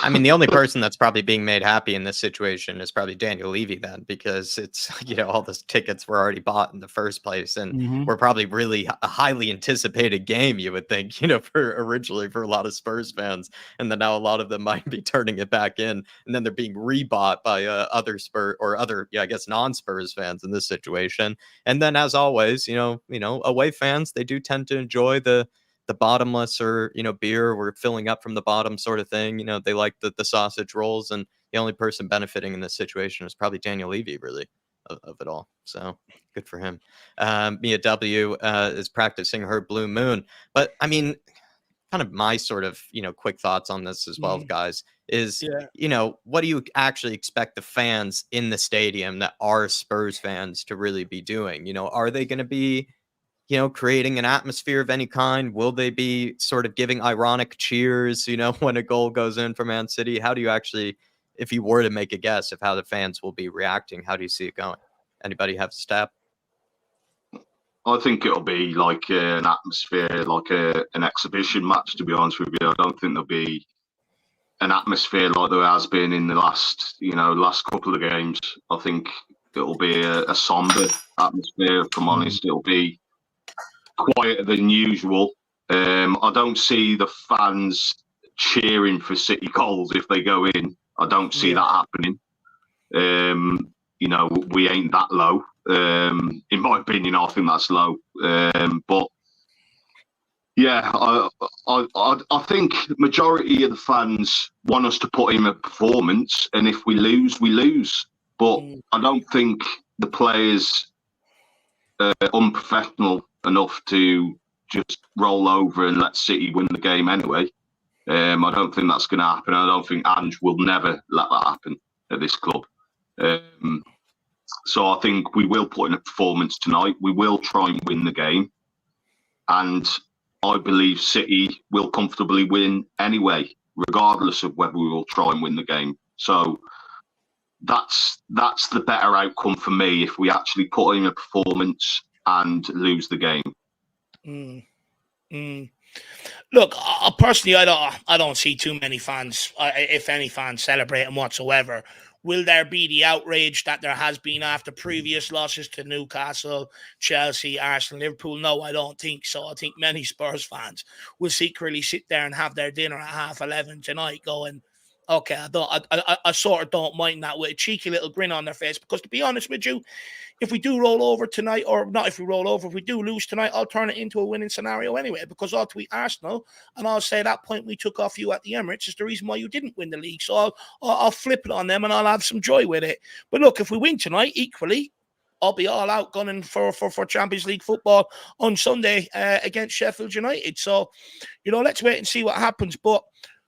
I mean, the only person that's probably being made happy in this situation is probably Daniel Levy then, because it's, all the tickets were already bought in the first place. And we're probably really a highly anticipated game, you would think, originally for a lot of Spurs fans. And then now a lot of them might be turning it back in. And then they're being rebought by other non-Spurs fans in this situation. And then, as always, away fans, they do tend to enjoy the bottomless or beer, we're filling up from the bottom sort of thing. They like the sausage rolls, and the only person benefiting in this situation is probably Daniel Levy, really, of it all. So good for him. Mia W is practicing her blue moon, but I mean, kind of my sort of quick thoughts on this as well, guys, is what do you actually expect the fans in the stadium that are Spurs fans to really be doing? Are they going to be creating an atmosphere of any kind? Will they be sort of giving ironic cheers, when a goal goes in for Man City? How do you actually, if you were to make a guess of how the fans will be reacting, how do you see it going? Anybody have a stab? I think it'll be like an atmosphere, like an exhibition match, to be honest with you. I don't think there'll be an atmosphere like there has been in the last couple of games. I think it'll be a somber atmosphere, if I'm honest. It'll be quieter than usual. I don't see the fans cheering for City goals if they go in. I don't see that happening. We ain't that low. In my opinion, I think that's low. But yeah, I think majority of the fans want us to put in a performance, and if we lose, we lose. But I don't think the players are unprofessional enough to just roll over and let City win the game anyway. I don't think that's going to happen. I don't think Ange will never let that happen at this club. So I think we will put in a performance tonight. We will try and win the game. And I believe City will comfortably win anyway, regardless of whether we will try and win the game. So that's the better outcome for me if we actually put in a performance and lose the game. Look, personally, I don't see too many fans, if any fans, celebrating whatsoever. Will there be the outrage that there has been after previous losses to Newcastle, Chelsea, Arsenal, Liverpool? No, I don't think so. I think many Spurs fans will secretly sit there and have their dinner at 11:30 tonight going, okay, I sort of don't mind that, with a cheeky little grin on their face. Because to be honest with you, if we do roll over tonight, or not if we roll over, if we do lose tonight, I'll turn it into a winning scenario anyway, because I'll tweet Arsenal and I'll say that point we took off you at the Emirates is the reason why you didn't win the league. So I'll flip it on them and I'll have some joy with it. But look, if we win tonight, equally, I'll be all out gunning for Champions League football on Sunday against Sheffield United. So, let's wait and see what happens. But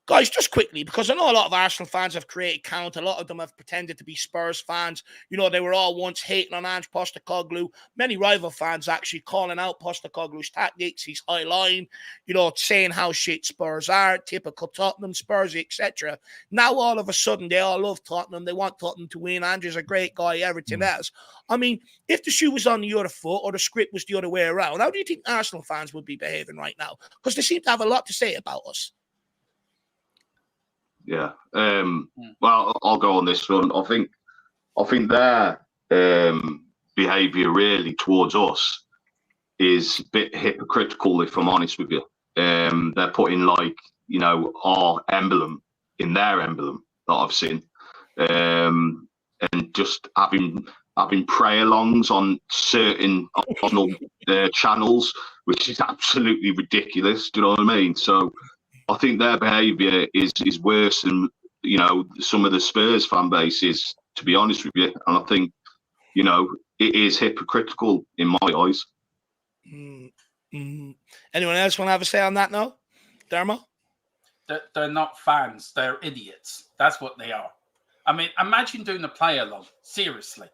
guys, just quickly, because I know a lot of Arsenal fans have created count. A lot of them have pretended to be Spurs fans. They were all once hating on Ange Postecoglou. Many rival fans actually calling out Postecoglou's tactics, his high line, saying how shit Spurs are, typical Tottenham, Spurs, etc. Now, all of a sudden, they all love Tottenham. They want Tottenham to win. Ange's a great guy, everything else. I mean, if the shoe was on the other foot or the script was the other way around, how do you think Arsenal fans would be behaving right now? Because they seem to have a lot to say about us. Yeah. Well, I'll go on this one. I think their behaviour really towards us is a bit hypocritical, if I'm honest with you. They're putting our emblem in their emblem that I've seen, and just having pray-alongs on certain Arsenal channels, which is absolutely ridiculous. Do you know what I mean? So I think their behaviour is worse than some of the Spurs fan bases, to be honest with you. And I think it is hypocritical in my eyes. Anyone else want to have a say on that now, Dermo? They're not fans. They're idiots. That's what they are. I mean, imagine doing a play along. Seriously,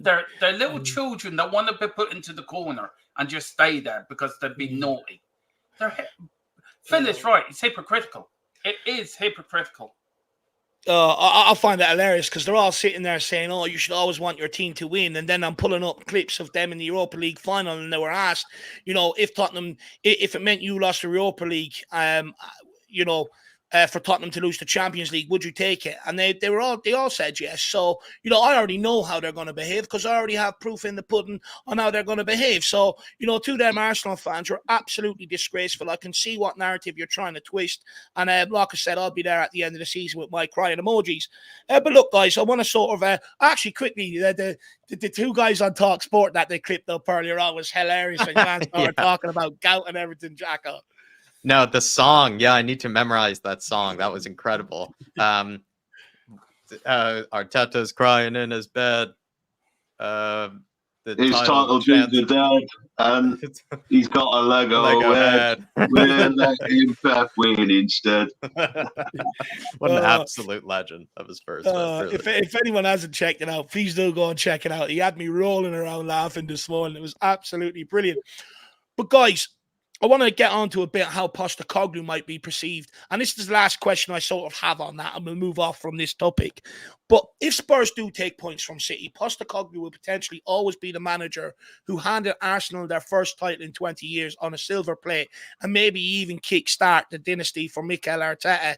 they're little children that want to be put into the corner and just stay there because they've been naughty. Phil is right. It's hypocritical. It is hypocritical. I find that hilarious because they're all sitting there saying, "Oh, you should always want your team to win." And then I'm pulling up clips of them in the Europa League final, and they were asked, if Tottenham, if it meant you lost the Europa League, for Tottenham to lose the Champions League, would you take it? And they all said yes. So, I already know how they're going to behave because I already have proof in the pudding on how they're going to behave. So, to them Arsenal fans, you're absolutely disgraceful. I can see what narrative you're trying to twist. And like I said, I'll be there at the end of the season with my crying emojis. But look, guys, I want to sort of, actually quickly, the two guys on Talk Sport that they clipped up earlier on was hilarious when fans were talking about gout and everything, Jacko. No, the song. Yeah, I need to memorize that song. That was incredible. Arteta's crying in his bed. His title deeds are dead, and he's got a Lego head. We'll let him Pep win instead. What an absolute legend of his first win. Really. If anyone hasn't checked it out, please do go and check it out. He had me rolling around laughing this morning. It was absolutely brilliant. But guys, I want to get on to a bit how Postecoglou might be perceived. And this is the last question I sort of have on that, and we'll move off from this topic. But if Spurs do take points from City, Postecoglou will potentially always be the manager who handed Arsenal their first title in 20 years on a silver plate, and maybe even kickstart the dynasty for Mikel Arteta.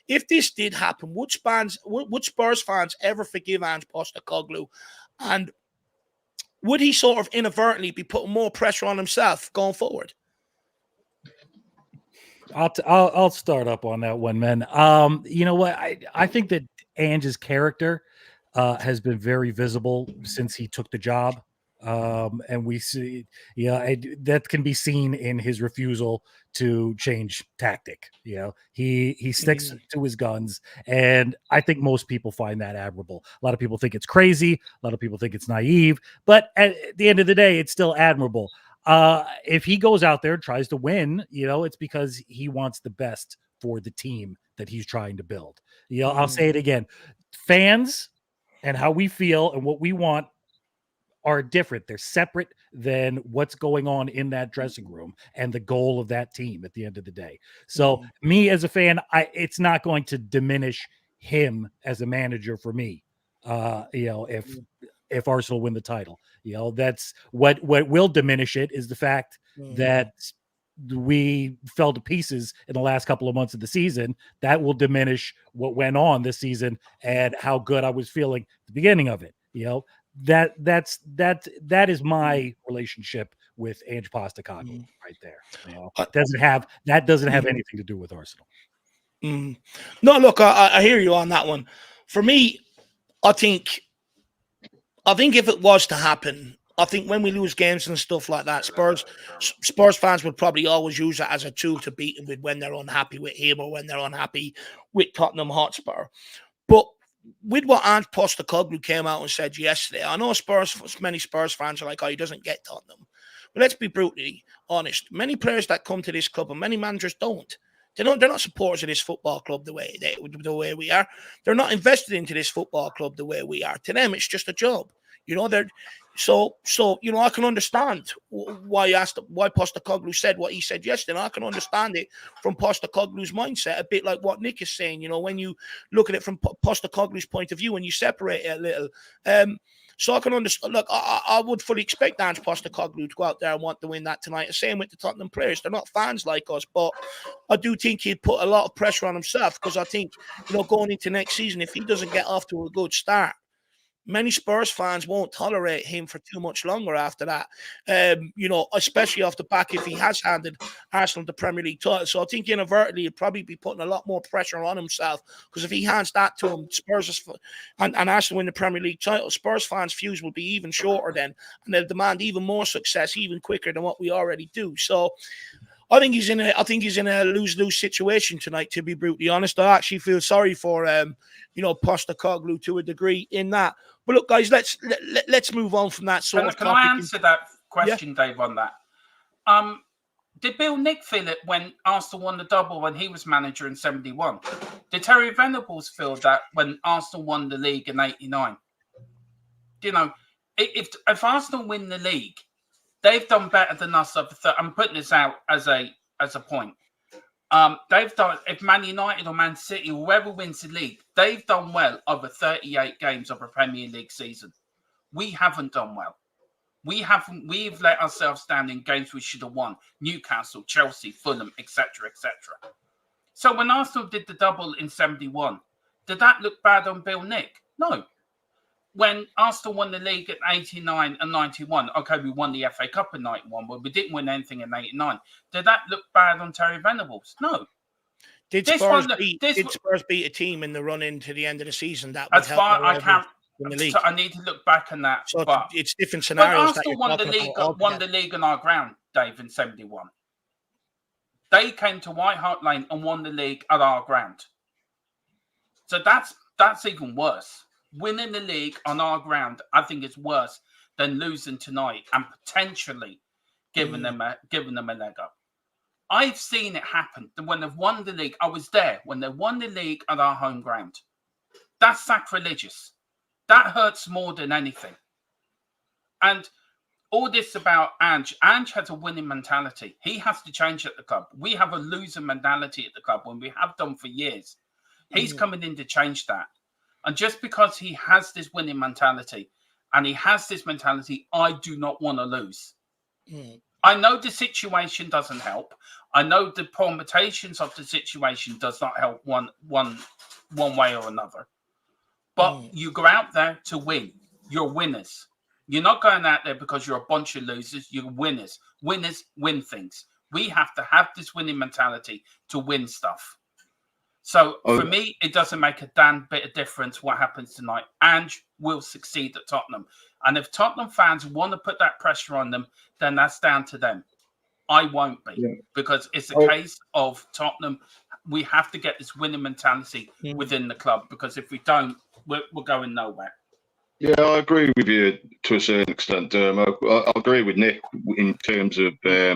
If this did happen, would Spurs fans ever forgive Ange Postecoglou? And would he sort of inadvertently be putting more pressure on himself going forward? I'll start up on that one, man. You know what? I think that Ange's character has been very visible since he took the job. And we see, that can be seen in his refusal to change tactic. He sticks to his guns, and I think most people find that admirable. A lot of people think it's crazy. A lot of people think it's naive, but at the end of the day, it's still admirable. If he goes out there and tries to win, it's because he wants the best for the team that he's trying to build. I'll say it again. Fans and how we feel and what we want are different. They're separate than what's going on in that dressing room and the goal of that team at the end of the day. So me as a fan, it's not going to diminish him as a manager for me. If Arsenal win the title, that's what will diminish it is the fact that we fell to pieces in the last couple of months of the season. That will diminish what went on this season and how good I was feeling at the beginning of it. That is my relationship with Ange Postecoglou right there. Doesn't have anything to do with Arsenal. No, look, I hear you on that one. For me, I think if it was to happen, I think when we lose games and stuff like that, Spurs fans would probably always use it as a tool to beat him with when they're unhappy with him or when they're unhappy with Tottenham Hotspur. But with what Ange Postecoglou came out and said yesterday, I know many Spurs fans are like, he doesn't get Tottenham. But let's be brutally honest. Many players that come to this club and many managers don't. They're not supporters of this football club the way we are. They're not invested into this football club the way we are. To them, it's just a job. So I can understand why Postecoglou said what he said yesterday. And I can understand it from Postecoglou's mindset, a bit like what Nick is saying. When you look at it from Postecoglou's point of view, and you separate it a little. So I can understand. Look, I would fully expect Ange Postecoglou to go out there and want to win that tonight. The same with the Tottenham players. They're not fans like us, but I do think he'd put a lot of pressure on himself because I think, going into next season, if he doesn't get off to a good start, many Spurs fans won't tolerate him for too much longer after that. Especially off the back if he has handed Arsenal the Premier League title. So I think inadvertently he'd probably be putting a lot more pressure on himself because if he hands that to him, and Arsenal win the Premier League title, Spurs fans' fuse will be even shorter then, and they'll demand even more success, even quicker than what we already do. So I think he's in a lose-lose situation tonight, to be brutally honest. I actually feel sorry for Postecoglou to a degree in that. But look, guys, let's move on from that sort of topic. Can I answer that question, Dave, on that? Did Bill Nick feel it when Arsenal won the double when he was manager in 71? Did Terry Venables feel that when Arsenal won the league in 89? If Arsenal win the league, they've done better than us. I'm putting this out as a point. They've done, if Man United or Man City, whoever wins the league, they've done well over 38 games of a Premier League season. We haven't done well. We've let ourselves down in games we should have won. Newcastle, Chelsea, Fulham, etc., etc. So when Arsenal did the double in 71, did that look bad on Bill Nick? No. When Arsenal won the league at 89 and 91, okay, we won the FA Cup in 91, but we didn't win anything in 89. Did that look bad on Terry Venables? No. Did Spurs beat a team in the run into the end of the season? That would help. I need to look back on that. So it's different scenarios. But Arsenal won the league on our ground, Dave, in 71. They came to White Hart Lane and won the league at our ground. So that's even worse. winning the league on our ground, I think is worse than losing tonight and potentially giving them a leg up. I've seen it happen. When they've won the league, I was there when they won the league at our home ground. That's sacrilegious. That hurts more than anything. And all this about Ange. Ange has a winning mentality. He has to change at the club. We have a loser mentality at the club when we have done for years. He's coming in to change that. And just because he has this winning mentality and he has this mentality, I do not want to lose. I know the situation doesn't help. I know the permutations of the situation does not help one way or another. But you go out there to win. You're winners. You're not going out there because you're a bunch of losers. You're winners. Winners win things. We have to have this winning mentality to win stuff. So for me, it doesn't make a damn bit of difference what happens tonight. Ange will succeed at Tottenham. And if Tottenham fans want to put that pressure on them, then that's down to them. I won't be, because it's a case of Tottenham. We have to get this winning mentality within the club, because if we don't, we're going nowhere. Yeah, I agree with you to a certain extent. I agree with Nick in terms of, I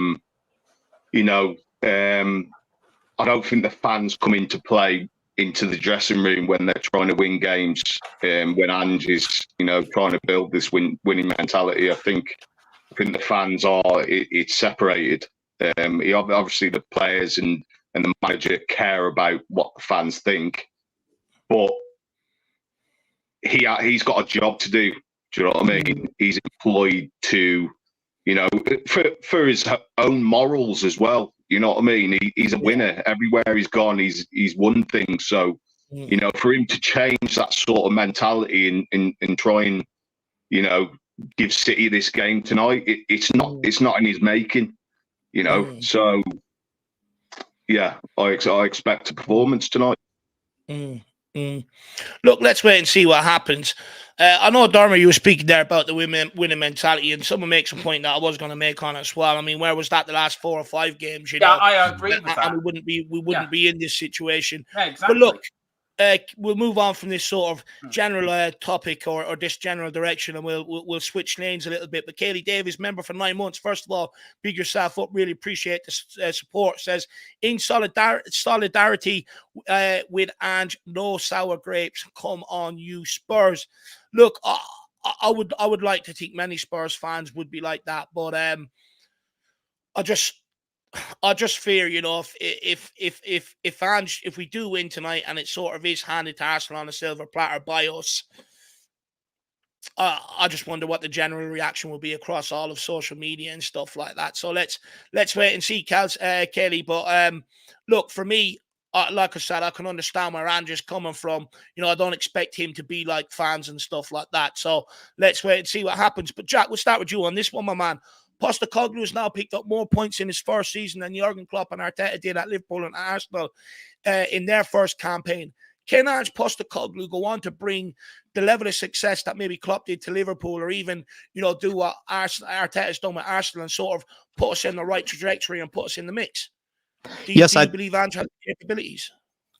don't think the fans come into play into the dressing room when they're trying to win games. When Ange is, trying to build this winning mentality, I think the fans it's separated. Obviously, the players and the manager care about what the fans think, but he's got a job to do. Do you know what I mean? He's employed to, for his own morals as well. You know what I mean? He's a winner. Everywhere he's gone, he's won things. So, for him to change that sort of mentality and try and, give City this game tonight, it's not in his making. So yeah, I expect a performance tonight. Look, let's wait and see what happens. I know, Dermot, you were speaking there about the winning mentality, and someone makes a point that I was going to make on it as well. I mean, where was that the last 4 or 5 games? I agree with that. And we wouldn't be in this situation. Yeah, exactly. But look, we'll move on from this sort of general topic or this general direction, and we'll switch lanes a little bit. But Kaylee Davies, member for 9 months, first of all, big yourself up. Really appreciate the support. Says, in solidarity with Ange, no sour grapes. Come on, you Spurs. Look, I would like to think many Spurs fans would be like that, but I just fear, if Ange, if we do win tonight and it sort of is handed to Arsenal on a silver platter by us, I just wonder what the general reaction will be across all of social media and stuff like that. So let's wait and see, Kelly. But look, for me, like I said, I can understand where Ange is coming from. I don't expect him to be like fans and stuff like that. So let's wait and see what happens. But Jack, we'll start with you on this one, my man. Postecoglou has now picked up more points in his first season than Jurgen Klopp and Arteta did at Liverpool and Arsenal in their first campaign. Can Ange Postecoglou go on to bring the level of success that maybe Klopp did to Liverpool, or even, do what Arteta's done with Arsenal and sort of put us in the right trajectory and put us in the mix? Do you believe Ange has the capabilities?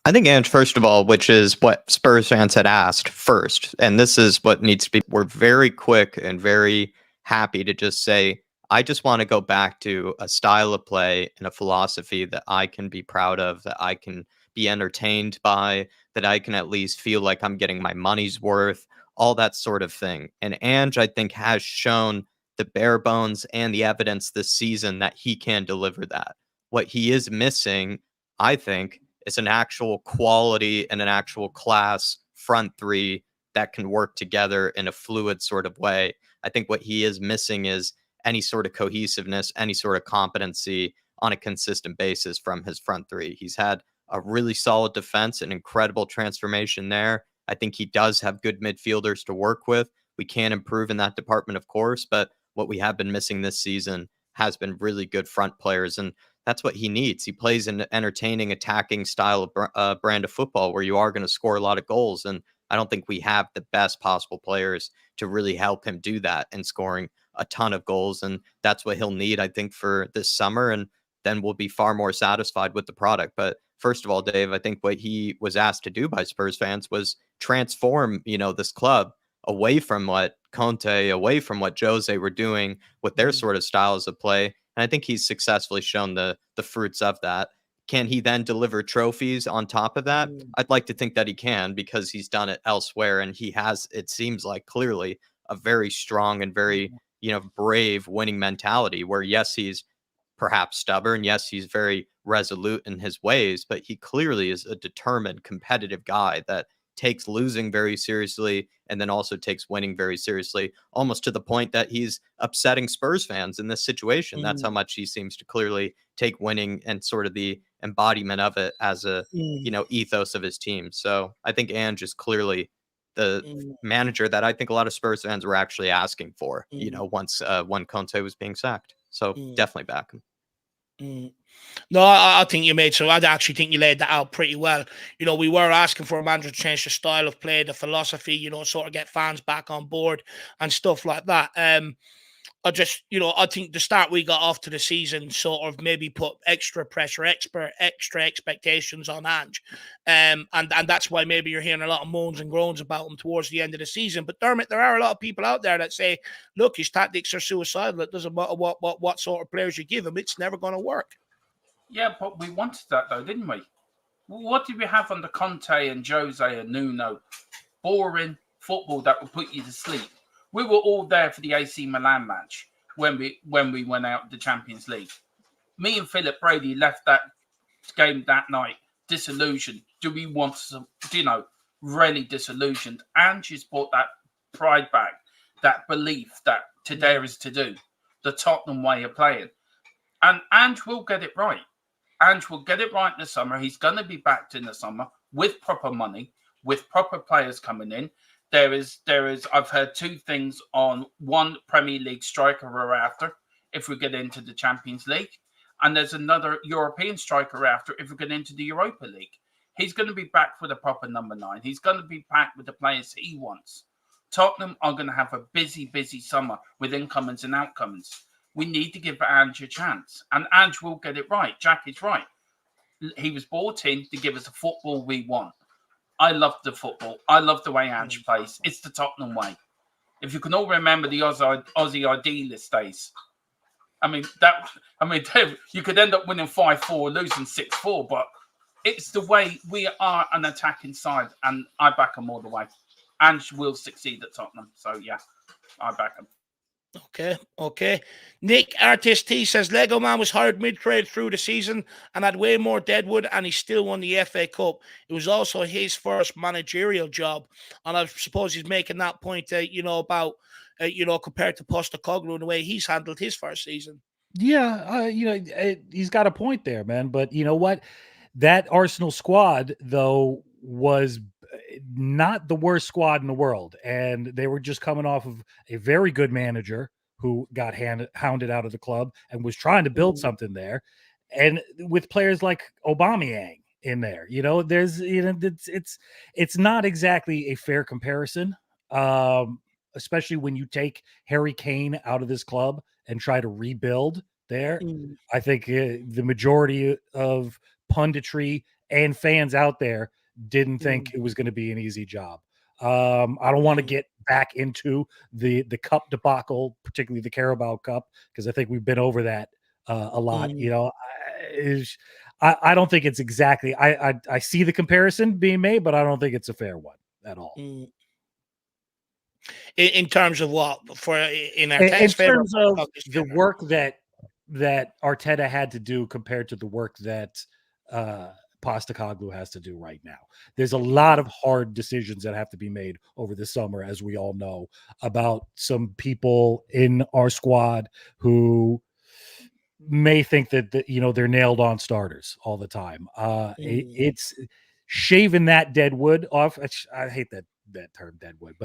I think Ange, first of all, which is what Spurs fans had asked first, and this is what needs to be, we're very quick and very happy to just say, I just want to go back to a style of play and a philosophy that I can be proud of, that I can be entertained by, that I can at least feel like I'm getting my money's worth, all that sort of thing. And Ange, I think, has shown the bare bones and the evidence this season that he can deliver that. What he is missing, I think, is an actual quality and an actual class front three that can work together in a fluid sort of way. I think what he is missing is any sort of cohesiveness, any sort of competency on a consistent basis from his front three. He's had a really solid defense, an incredible transformation there. I think he does have good midfielders to work with. We can improve in that department, of course, but what we have been missing this season has been really good front players, and that's what he needs. He plays an entertaining, attacking style of brand of football where you are going to score a lot of goals, and I don't think we have the best possible players to really help him do that and scoring a ton of goals. And that's what he'll need, I think, for this summer. And then we'll be far more satisfied with the product. But first of all, Dave, I think what he was asked to do by Spurs fans was transform, this club away from what Conte, away from what Jose were doing with their sort of styles of play. And I think he's successfully shown the fruits of that. Can he then deliver trophies on top of that? I'd like to think that he can, because he's done it elsewhere, and he has, it seems like, clearly a very strong and very, brave winning mentality where, yes, he's perhaps stubborn. Yes, he's very resolute in his ways, but he clearly is a determined, competitive guy that takes losing very seriously and then also takes winning very seriously, almost to the point that he's upsetting Spurs fans in this situation. That's how much he seems to clearly take winning and sort of the embodiment of it as a, ethos of his team. So I think Ange is clearly the manager that I think a lot of Spurs fans were actually asking for, once when Conte was being sacked. So definitely back him. No, I think you made so. I actually think you laid that out pretty well. We were asking for a manager to change the style of play, the philosophy, sort of get fans back on board and stuff like that. I think the start we got off to the season sort of maybe put extra pressure, extra expectations on Ange. And that's why maybe you're hearing a lot of moans and groans about him towards the end of the season. But Dermot, there are a lot of people out there that say, look, his tactics are suicidal. It doesn't matter what sort of players you give him. It's never going to work. Yeah, but we wanted that, though, didn't we? What did we have under Conte and Jose and Nuno? Boring football that would put you to sleep. We were all there for the AC Milan match when we went out the Champions League. Me and Philip Brady left that game that night disillusioned. Do we want some, really disillusioned? Ange's brought that pride back, that belief that today is to do, the Tottenham way of playing. And Ange will get it right. Ange will get it right in the summer. He's going to be backed in the summer with proper money, with proper players coming in. There is. I've heard two things on one Premier League striker we're after if we get into the Champions League, and there's another European striker after if we get into the Europa League. He's going to be back with a proper number 9. He's going to be back with the players he wants. Tottenham are going to have a busy summer with incomings and outcomes. We need to give Ange a chance, and Ange will get it right. Jack is right. He was brought in to give us the football we want. I love the football. I love the way Ange plays. It's the Tottenham way. If you can all remember the Aussie idealist days, you could end up winning 5-4, losing 6-4, but it's the way we are an attacking side, and I back him all the way. Ange will succeed at Tottenham. So, yeah, I back him. Okay. Nick Artist T says Lego Man was hired mid-trade through the season and had way more deadwood, and he still won the FA Cup. It was also his first managerial job, and I suppose he's making that point, about compared to Postecoglou and the way he's handled his first season. Yeah, he's got a point there, man. But you know what? That Arsenal squad, though, was not the worst squad in the world, and they were just coming off of a very good manager who got hounded out of the club and was trying to build something there, and with players like Aubameyang in there, there's it's not exactly a fair comparison, especially when you take Harry Kane out of this club and try to rebuild there. I think the majority of punditry and fans out there didn't think it was going to be an easy job. I don't want to get back into the cup debacle, particularly the Carabao Cup, because I think we've been over that a lot. I don't think it's exactly. I see the comparison being made, but I don't think it's a fair one at all. In terms of what in terms of the work that Arteta had to do compared to the work that Postecoglou has to do right now. There's a lot of hard decisions that have to be made over the summer, as we all know, about some people in our squad who may think that they're nailed on starters all the time. It's shaving that dead wood off. I hate that term, deadwood,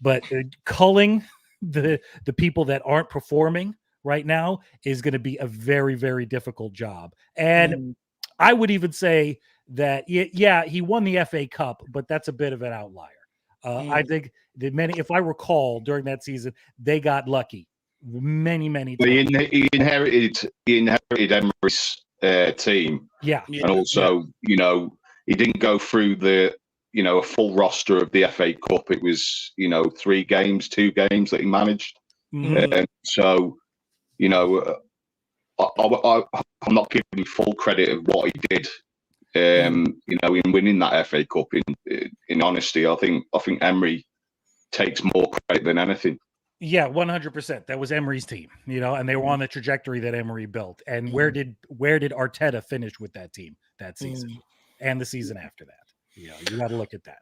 but culling the people that aren't performing right now is going to be a very, very difficult job. And I would even say that, he won the FA Cup, but that's a bit of an outlier. I think that if I recall, during that season, they got lucky many times. He inherited Emery's team. Yeah. And also, you know, he didn't go through the, you know, a full roster of the FA Cup. It was, you know, 2 games that he managed. So, you know, I'm not giving him full credit of what he did. You know, in winning that FA Cup. In honesty, I think Emery takes more credit than anything. Yeah, 100%. That was Emery's team, you know, and they were on the trajectory that Emery built. And where did Arteta finish with that team that season and the season after that? You know, you got to look at that.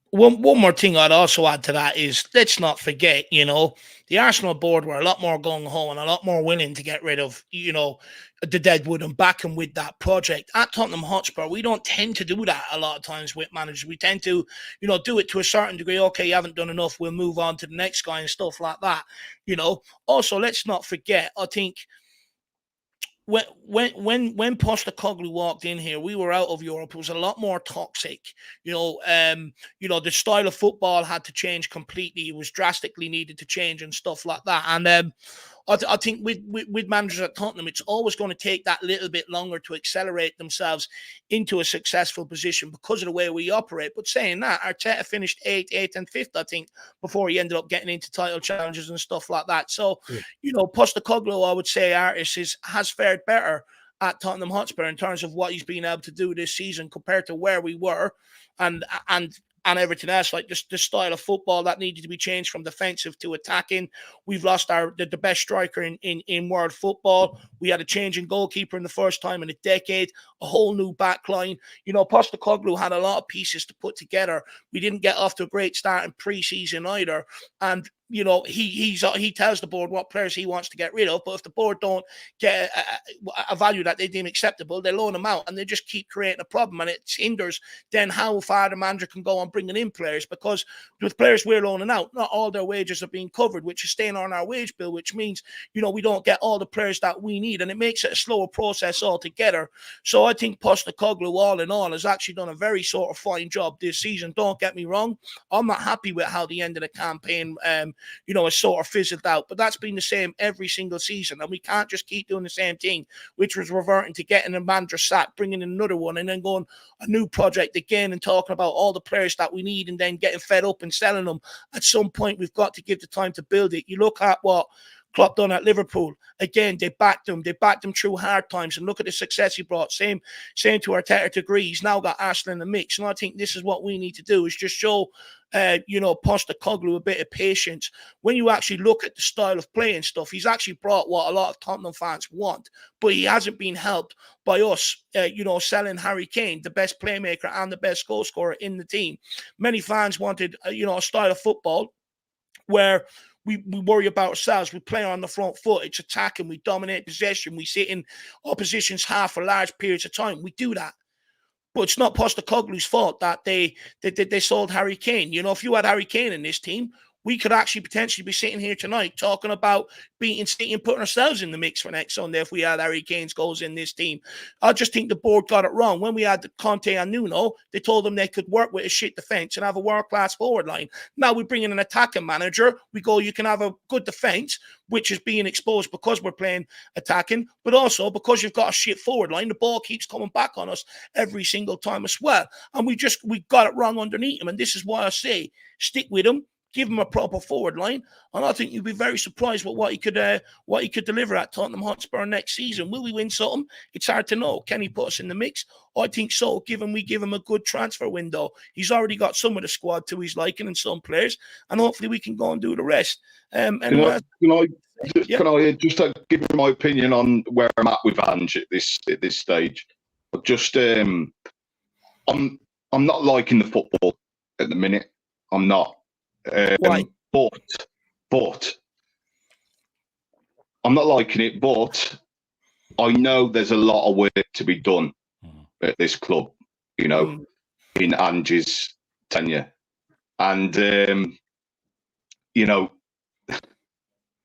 One more thing I'd also add to that is, let's not forget, you know, the Arsenal board were a lot more gung-ho and a lot more willing to get rid of, you know, the deadwood and back them with that project. At Tottenham Hotspur, we don't tend to do that a lot of times with managers. We tend to, you know, do it to a certain degree. Okay, you haven't done enough, we'll move on to the next guy and stuff like that, you know. Also, let's not forget, I think, when Postecoglou walked in here, we were out of Europe. It was a lot more toxic. You know, the style of football had to change completely. It was drastically needed to change and stuff like that. And I think with managers at Tottenham, it's always going to take that little bit longer to accelerate themselves into a successful position because of the way we operate. But saying that, Arteta finished 8th and 5th, I think, before he ended up getting into title challenges and stuff like that. So, you know, Postecoglou, I would say, has fared better at Tottenham Hotspur in terms of what he's been able to do this season compared to where we were, and everything else, like the style of football that needed to be changed from defensive to attacking. We've lost the best striker in world football. We had a change in goalkeeper in the first time in a decade, a whole new back line. You know, Postecoglou had a lot of pieces to put together. We didn't get off to a great start in pre-season either. And you know, he tells the board what players he wants to get rid of, but if the board don't get a value that they deem acceptable, they loan them out, and they just keep creating a problem, and it hinders then how far the manager can go on bringing in players, because with players we're loaning out, not all their wages are being covered, which is staying on our wage bill, which means, you know, we don't get all the players that we need, and it makes it a slower process altogether. So I think Postecoglou, all in all, has actually done a very sort of fine job this season. Don't get me wrong, I'm not happy with how the end of the campaign you know, has sort of fizzled out, but that's been the same every single season, and we can't just keep doing the same thing, which was reverting to getting a manager sacked, bringing in another one, and then going a new project again and talking about all the players that we need and then getting fed up and selling them. At some point, we've got to give the time to build it. You look at what Klopp done at Liverpool. Again, they backed him through hard times, and look at the success he brought. Same to Arteta degree. He's now got Arsenal in the mix, and I think this is what we need to do, is just show you know, Postecoglou a bit of patience. When you actually look at the style of play and stuff, he's actually brought what a lot of Tottenham fans want, but he hasn't been helped by us, you know, selling Harry Kane, the best playmaker and the best goal scorer in the team. Many fans wanted, you know, a style of football where we worry about ourselves. We play on the front foot. It's attacking. We dominate possession. We sit in opposition's half for large periods of time. We do that. But it's not Postecoglou's fault that they sold Harry Kane. You know, if you had Harry Kane in this team, we could actually potentially be sitting here tonight talking about beating City and putting ourselves in the mix for next Sunday if we had Harry Kane's goals in this team. I just think the board got it wrong. When we had Conte and Nuno, they told them they could work with a shit defence and have a world-class forward line. Now we bring in an attacking manager. We go, you can have a good defence, which is being exposed because we're playing attacking, but also because you've got a shit forward line, the ball keeps coming back on us every single time as well. And we got it wrong underneath him. And this is why I say, stick with him. Give him a proper forward line, and I think you'd be very surprised with what he could deliver at Tottenham Hotspur next season. Will we win something? It's hard to know. Can he put us in the mix? I think so. Given we give him a good transfer window, he's already got some of the squad to his liking and some players, and hopefully we can go and do the rest. Can I just give you my opinion on where I'm at with Ange at this stage? Just I'm not liking the football at the minute. I'm not. Why? But I'm not liking it, but I know there's a lot of work to be done at this club, you know, in Ange's tenure. And, you know,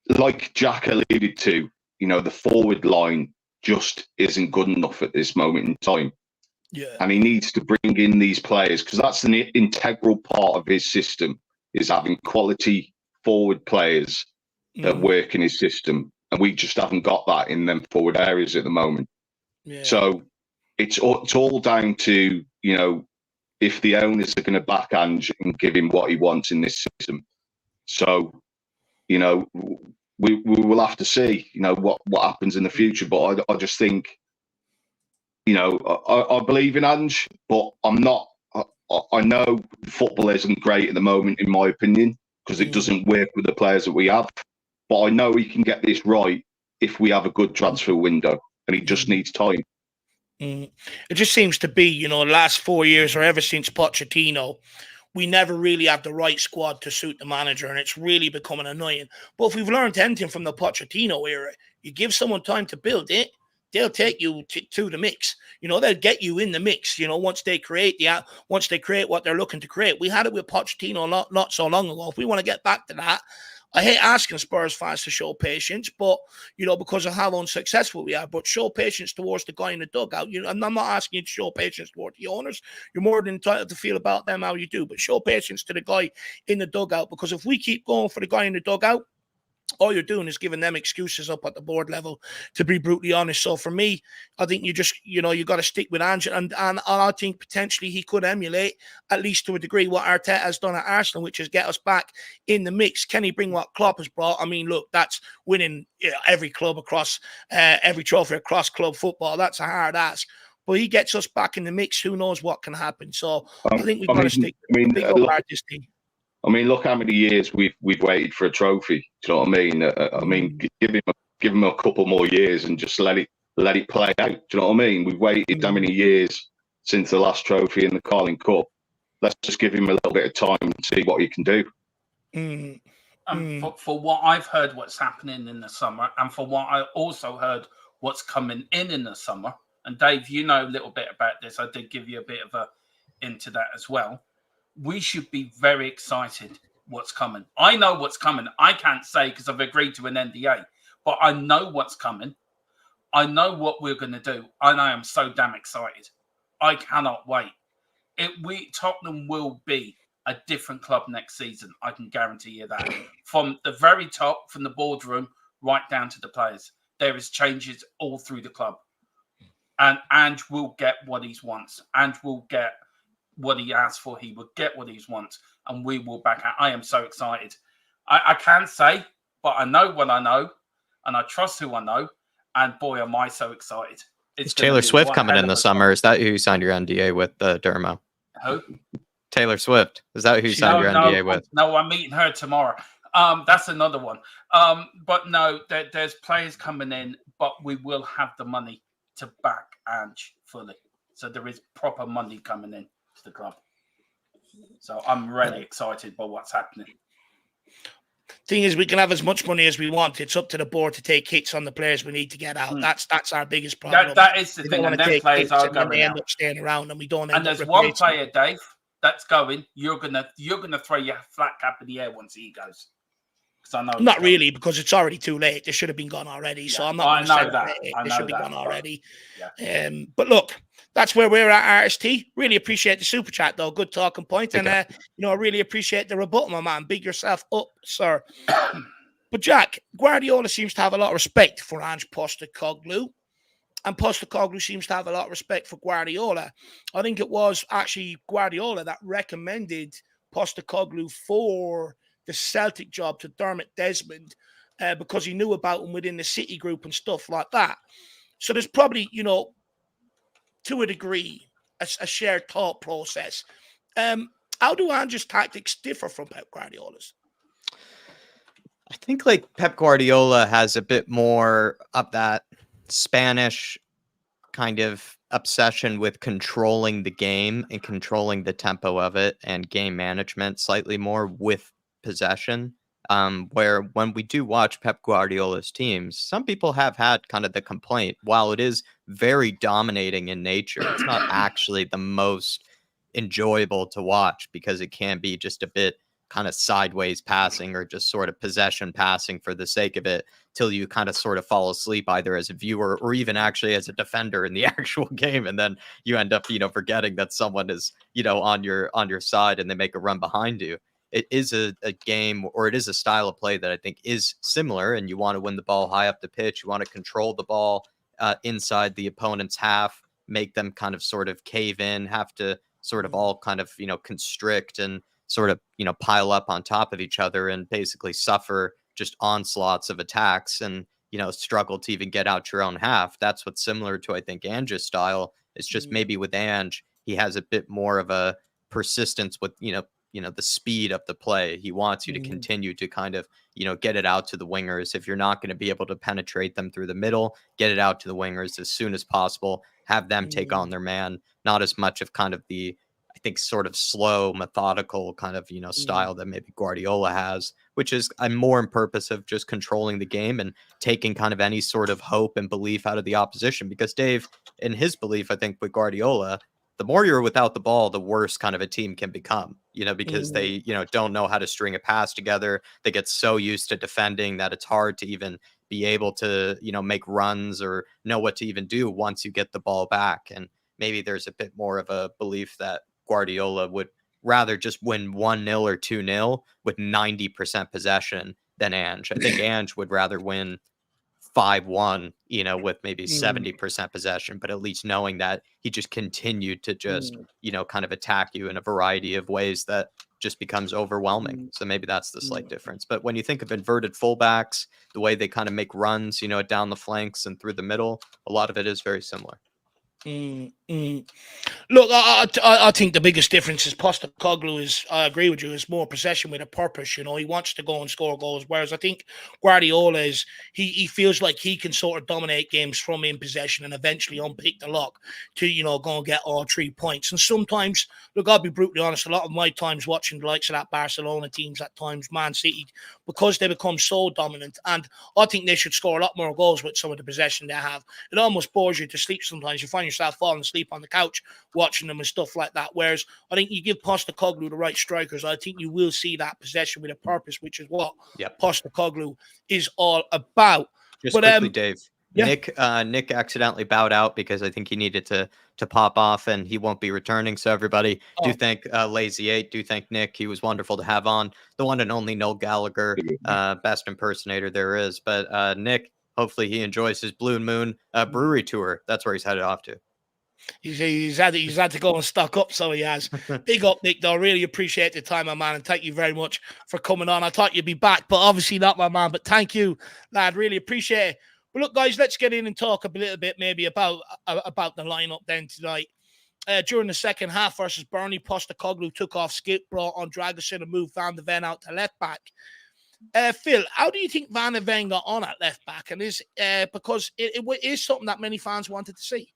like Jack alluded to, you know, the forward line just isn't good enough at this moment in time. Yeah. And he needs to bring in these players, because that's an integral part of his system, is having quality forward players that work in his system. And we just haven't got that in them forward areas at the moment. Yeah. So it's all down to, you know, if the owners are going to back Ange and give him what he wants in this system. So, you know, we will have to see, you know, what happens in the future. But I just think, you know, I believe in Ange, but I'm not. I know football isn't great at the moment, in my opinion, because it doesn't work with the players that we have. But I know he can get this right if we have a good transfer window, and he just needs time. It just seems to be, you know, the last 4 years or ever since Pochettino, we never really have the right squad to suit the manager, and it's really becoming annoying. But if we've learned anything from the Pochettino era, you give someone time to build it, they'll take you to the mix. You know, they'll get you in the mix. You know, once they create what they're looking to create. We had it with Pochettino not so long ago. If we want to get back to that, I hate asking Spurs fans to show patience, but, you know, because of how unsuccessful we are, but show patience towards the guy in the dugout. You know, and I'm not asking you to show patience towards the owners. You're more than entitled to feel about them how you do, but show patience to the guy in the dugout, because if we keep going for the guy in the dugout, all you're doing is giving them excuses up at the board level, to be brutally honest. So for me, I think you just, you know, you got to stick with Ange, and I think potentially he could emulate, at least to a degree, what Arteta has done at Arsenal, which is get us back in the mix. Can he bring what Klopp has brought? I mean, look, that's winning every club across, every trophy across club football. That's a hard ask. But he gets us back in the mix. Who knows what can happen? So I think we've got to stick with big old artist team. I mean, look how many years we've waited for a trophy. Do you know what I mean? I mean, give him a couple more years and just let it play out. Do you know what I mean? We've waited that many years since the last trophy in the Carling Cup. Let's just give him a little bit of time and see what he can do. For what I've heard, what's happening in the summer, and for what I also heard, what's coming in the summer. And Dave, you know a little bit about this. I did give you a bit of a into that as well. We should be very excited what's coming. I know what's coming. I can't say because I've agreed to an NDA, but I know what's coming. I know what we're going to do, and I am so damn excited. I cannot wait. Tottenham will be a different club next season. I can guarantee you that. From the very top, from the boardroom, right down to the players, there is changes all through the club. And Ange will get what he wants. Ange will get what he asked for. He will get what he wants, and we will back out. I am so excited. I can't say, but I know what I know, and I trust who I know, and boy, am I so excited. Is Taylor Swift coming in the summer? Is that who you signed your NDA with, Dermo? Who? Taylor Swift. Is that who you signed your NDA with? No, I'm meeting her tomorrow. That's another one. But no, there's players coming in, but we will have the money to back Ange fully. So there is proper money coming in to the club. So I'm really excited by what's happening. Thing is, we can have as much money as we want. It's up to the board to take hits on the players we need to get out. That's our biggest problem. That is the thing. And then players are going they end up staying around, and we don't. And there's one player, Dave, that's going. You're gonna throw your flat cap in the air once he goes. I know not really, because it's already too late. They should have been gone already. Yeah. So I'm not. I know that. They should be gone already. Yeah. But look, that's where we're at, RST. Really appreciate the super chat, though. Good talking point, and I really appreciate the rebuttal, my man. Big yourself up, sir. But Jack, Guardiola seems to have a lot of respect for Ange Postecoglou, and Postecoglou seems to have a lot of respect for Guardiola. I think it was actually Guardiola that recommended Postecoglou for the Celtic job to Dermot Desmond because he knew about him within the City group and stuff like that. So there's probably, to a degree, a shared thought process. How do Ange's tactics differ from Pep Guardiola's? I think Pep Guardiola has a bit more of that Spanish kind of obsession with controlling the game and controlling the tempo of it and game management slightly more with possession, where when we do watch Pep Guardiola's teams, some people have had kind of the complaint, while it is very dominating in nature, it's not actually the most enjoyable to watch because it can be just a bit kind of sideways passing or just sort of possession passing for the sake of it till you kind of sort of fall asleep either as a viewer or even actually as a defender in the actual game, and then you end up forgetting that someone is on your side and they make a run behind you. It is a game, or it is a style of play that I think is similar, and you want to win the ball high up the pitch. You want to control the ball inside the opponent's half, make them kind of sort of cave in, have to sort of all kind of, constrict and sort of, pile up on top of each other and basically suffer just onslaughts of attacks and, struggle to even get out your own half. That's what's similar to, I think, Ange's style. It's just maybe with Ange, he has a bit more of a persistence with, the speed of the play. He wants you to continue to kind of, get it out to the wingers. If you're not going to be able to penetrate them through the middle, get it out to the wingers as soon as possible, have them take on their man, not as much of kind of the, I think, sort of slow, methodical kind of, style that maybe Guardiola has, which is I'm more in purpose of just controlling the game and taking kind of any sort of hope and belief out of the opposition. Because Dave, in his belief, I think with Guardiola, the more you're without the ball, the worse kind of a team can become, because they, don't know how to string a pass together. They get so used to defending that it's hard to even be able to, make runs or know what to even do once you get the ball back. And maybe there's a bit more of a belief that Guardiola would rather just win 1-0 or 2-0 with 90% possession than Ange. I think Ange would rather win 5-1, with maybe 70% possession, but at least knowing that he just continued to just, kind of attack you in a variety of ways that just becomes overwhelming. So maybe that's the slight difference. But when you think of inverted fullbacks, the way they kind of make runs, down the flanks and through the middle, a lot of it is very similar. Look, I think the biggest difference is Postecoglou is, I agree with you, is more possession with a purpose. He wants to go and score goals. Whereas I think Guardiola is, he feels like he can sort of dominate games from in possession and eventually unpick the lock to, go and get all 3 points. And sometimes, look, I'll be brutally honest, a lot of my times watching the likes of that Barcelona teams at times, Man City, because they become so dominant. And I think they should score a lot more goals with some of the possession they have. It almost bores you to sleep sometimes. You find yourself falling asleep on the couch watching them and stuff like that. Whereas I think you give Postecoglou the right strikers, I think you will see that possession with a purpose, which is what Postecoglou is all about. Just quickly, Dave. Yeah. Nick accidentally bowed out because I think he needed to pop off and he won't be returning. So everybody do thank Lazy 8, do thank Nick. He was wonderful to have on. The one and only Noel Gallagher, best impersonator there is. But Nick, hopefully he enjoys his Blue Moon brewery tour. That's where he's headed off to. He's had to go and stock up, so he has. Big up, Nick, though. Really appreciate the time, my man, and thank you very much for coming on. I thought you'd be back, but obviously not, my man. But thank you, lad. Really appreciate it. But look, guys, let's get in and talk a little bit maybe about the lineup then tonight. During the second half versus Burnley, Postecoglou took off Skip, brought on Dragusin and moved Van de Ven out to left back. Phil, how do you think Van de Ven got on at left back? And because it is something that many fans wanted to see.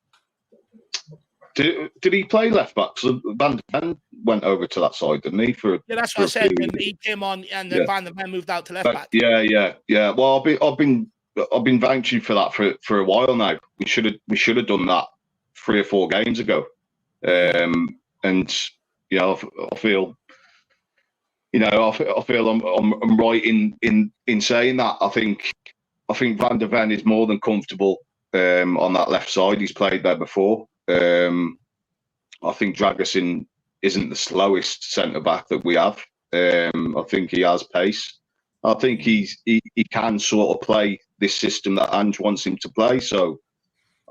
Did he play left back? So Van de Ven went over to that side, didn't he? Yeah, that's what I said. When he came on, and then Van de Ven moved out to left back. Yeah. Well, I've been vouching for that for a while now. We should have done that 3 or 4 games ago. And I feel I'm right in saying that. I think Van de Ven is more than comfortable on that left side. He's played there before. I think Dragusin isn't the slowest centre back that we have. I think he has pace. I think he can sort of play this system that Ange wants him to play. So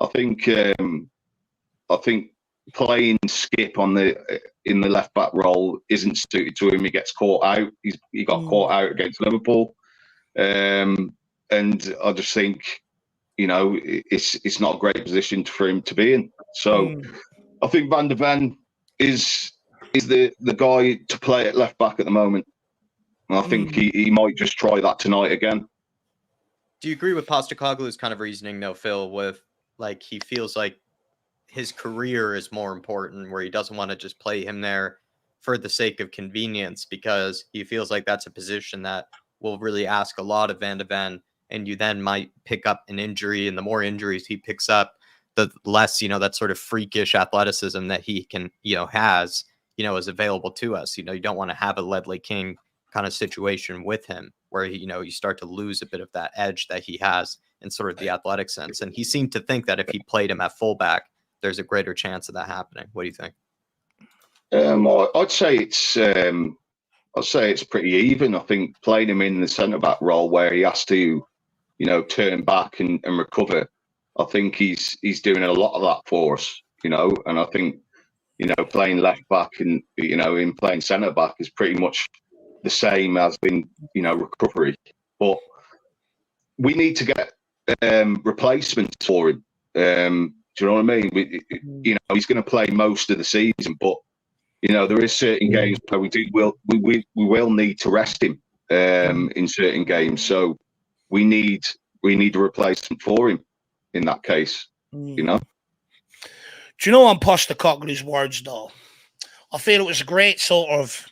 I think playing Skip in the left back role isn't suited to him. He gets caught out. He got caught out against Liverpool, and I just think it's not a great position for him to be in. So I think Van de Ven is the guy to play at left back at the moment. And I think he might just try that tonight again. Do you agree with Postecoglou's kind of reasoning, though, Phil, with like he feels like his career is more important, where he doesn't want to just play him there for the sake of convenience, because he feels like that's a position that will really ask a lot of Van de Ven, and you then might pick up an injury, and the more injuries he picks up, the less, that sort of freakish athleticism that he can, has, is available to us. You don't want to have a Ledley King kind of situation with him where, you start to lose a bit of that edge that he has in sort of the athletic sense. And he seemed to think that if he played him at fullback, there's a greater chance of that happening. What do you think? I'd say it's pretty even. I think playing him in the centre back role where he has to, turn back and recover, I think he's doing a lot of that for us, you know. And I think, you know, playing left back and, you know, in playing centre back is pretty much the same as in, you know, recovery. But we need to get replacements for him. Do you know what I mean? You know, he's going to play most of the season, but you know, there is certain games where we will need to rest him in certain games. So we need a replacement for him in that case. You know. Do you know on Postecoglou's words though? I feel it was a great sort of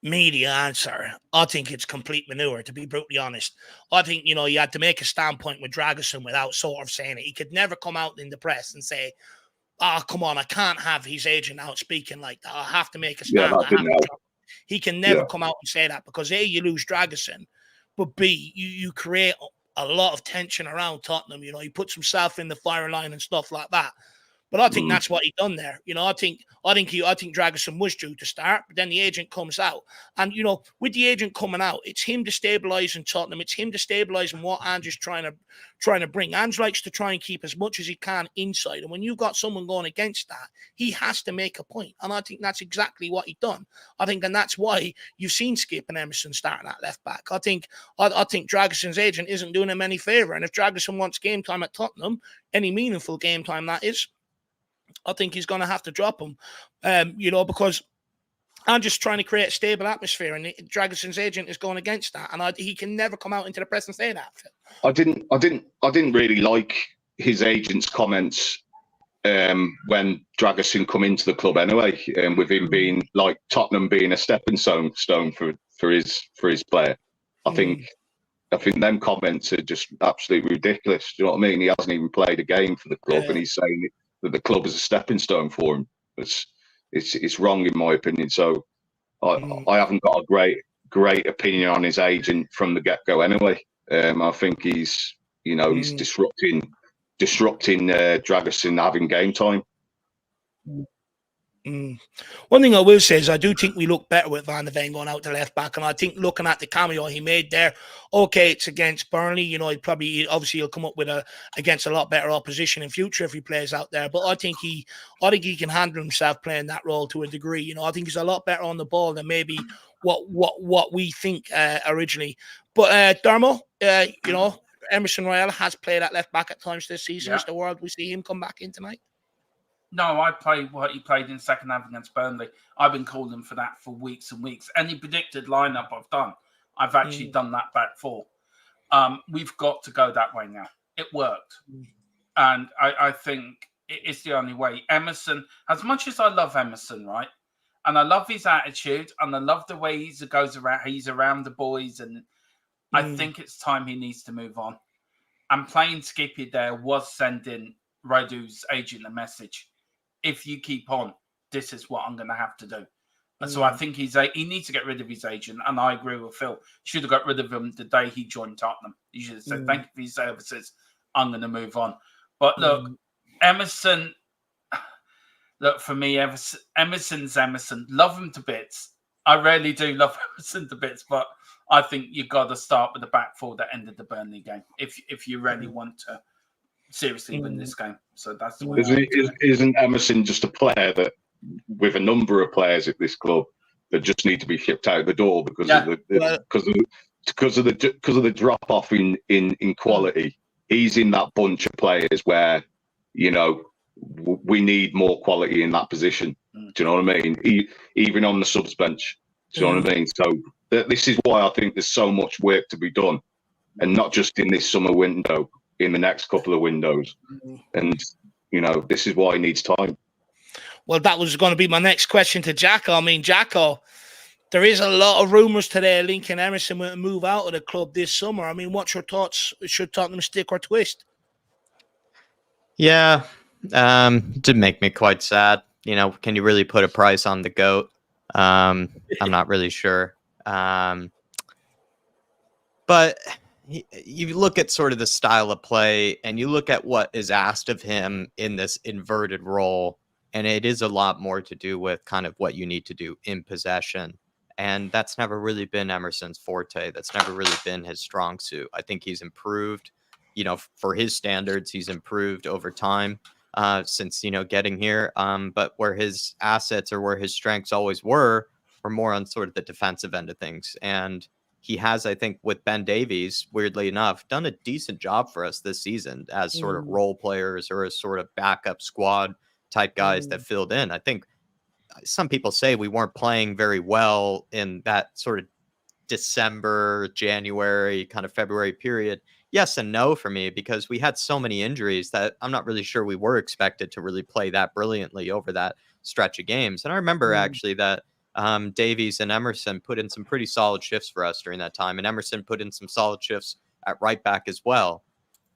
media answer. I think it's complete manure, to be brutally honest. I think, you know, you had to make a standpoint with Dragusin without sort of saying it. He could never come out in the press and say, "Oh, come on, I can't have his agent out speaking like that. I have to make a stand." He can never come out and say that because A, you lose Dragusin, but B, you create a lot of tension around Tottenham. You know, he puts himself in the firing line and stuff like that. But I think that's what he done there. You know, I think Dragusin was due to start, but then the agent comes out. And, you know, with the agent coming out, it's him destabilizing Tottenham. It's him destabilizing what Ange is trying to bring. Ange likes to try and keep as much as he can inside. And when you've got someone going against that, he has to make a point. And I think that's exactly what he done. I think, and that's why you've seen Skip and Emerson starting at left back. I think Dragusin's agent isn't doing him any favor. And if Dragusin wants game time at Tottenham, any meaningful game time that is, I think he's going to have to drop him, you know, because I'm just trying to create a stable atmosphere, and Dragusin's agent is going against that, and he can never come out into the press and say that. I didn't really like his agent's comments when Dragusin come into the club anyway, with him being like Tottenham being a stepping stone for his player. I think them comments are just absolutely ridiculous. Do you know what I mean? He hasn't even played a game for the club, and he's saying that the club is a stepping stone for him. It's wrong in my opinion. So I haven't got a great opinion on his agent from the get-go anyway. I think he's disrupting Dragusin having game time. One thing I will say is I do think we look better with Van de Ven going out to left back, and I think looking at the cameo he made there, okay, it's against Burnley, you know, he'll come up with against a lot better opposition in future if he plays out there, but I think he can handle himself playing that role to a degree. You know, I think he's a lot better on the ball than maybe what we think originally. But Dermo, you know, Emerson Royale has played at left back at times this season. Is the world we see him come back in tonight? No, I played what he played in second half against Burnley. I've been calling for that for weeks and weeks. Any predicted lineup I've done, I've actually done that back four. We've got to go that way now. It worked. And I think it's the only way. Emerson, as much as I love Emerson, right? And I love his attitude and I love the way he's around the boys. And I think it's time he needs to move on. And playing Skippy there was sending Radu's agent a message. If you keep on, this is what I'm going to have to do. And so I think he needs to get rid of his agent. And I agree with Phil. Should have got rid of him the day he joined Tottenham. He should have said, thank you for your services. I'm going to move on. But look, Emerson, for me, Emerson's Emerson. Love him to bits. I really do love Emerson to bits. But I think you've got to start with the back four that ended the Burnley game. If you really want to seriously win this game. So that's the way. Isn't Emerson just a player that, with a number of players at this club, that just need to be shipped out the door because of the drop off in quality? He's in that bunch of players where, you know, we need more quality in that position. Do you know what I mean? Even on the subs bench. Do you know what I mean? So this is why I think there's so much work to be done, and not just in this summer window. In the next couple of windows, and you know, this is why he needs time. Well, that was going to be my next question to Jacko. I mean, Jacko, there is a lot of rumours today linking Emerson with a move out of the club this summer. I mean, what's your thoughts? Should Tottenham stick or twist? Yeah, did make me quite sad. You know, can you really put a price on the GOAT? I'm not really sure. But you look at sort of the style of play and you look at what is asked of him in this inverted role, and it is a lot more to do with kind of what you need to do in possession. And that's never really been Emerson's forte. That's never really been his strong suit. I think he's improved for his standards, he's improved over time since, getting here. But where his assets or where his strengths always were more on sort of the defensive end of things. And he has, I think, with Ben Davies, weirdly enough, done a decent job for us this season as sort of role players or as sort of backup squad type guys that filled in. I think some people say we weren't playing very well in that sort of December, January, kind of February period. Yes and no for me, because we had so many injuries that I'm not really sure we were expected to really play that brilliantly over that stretch of games. And I remember actually that Davies and Emerson put in some pretty solid shifts for us during that time. And Emerson put in some solid shifts at right back as well.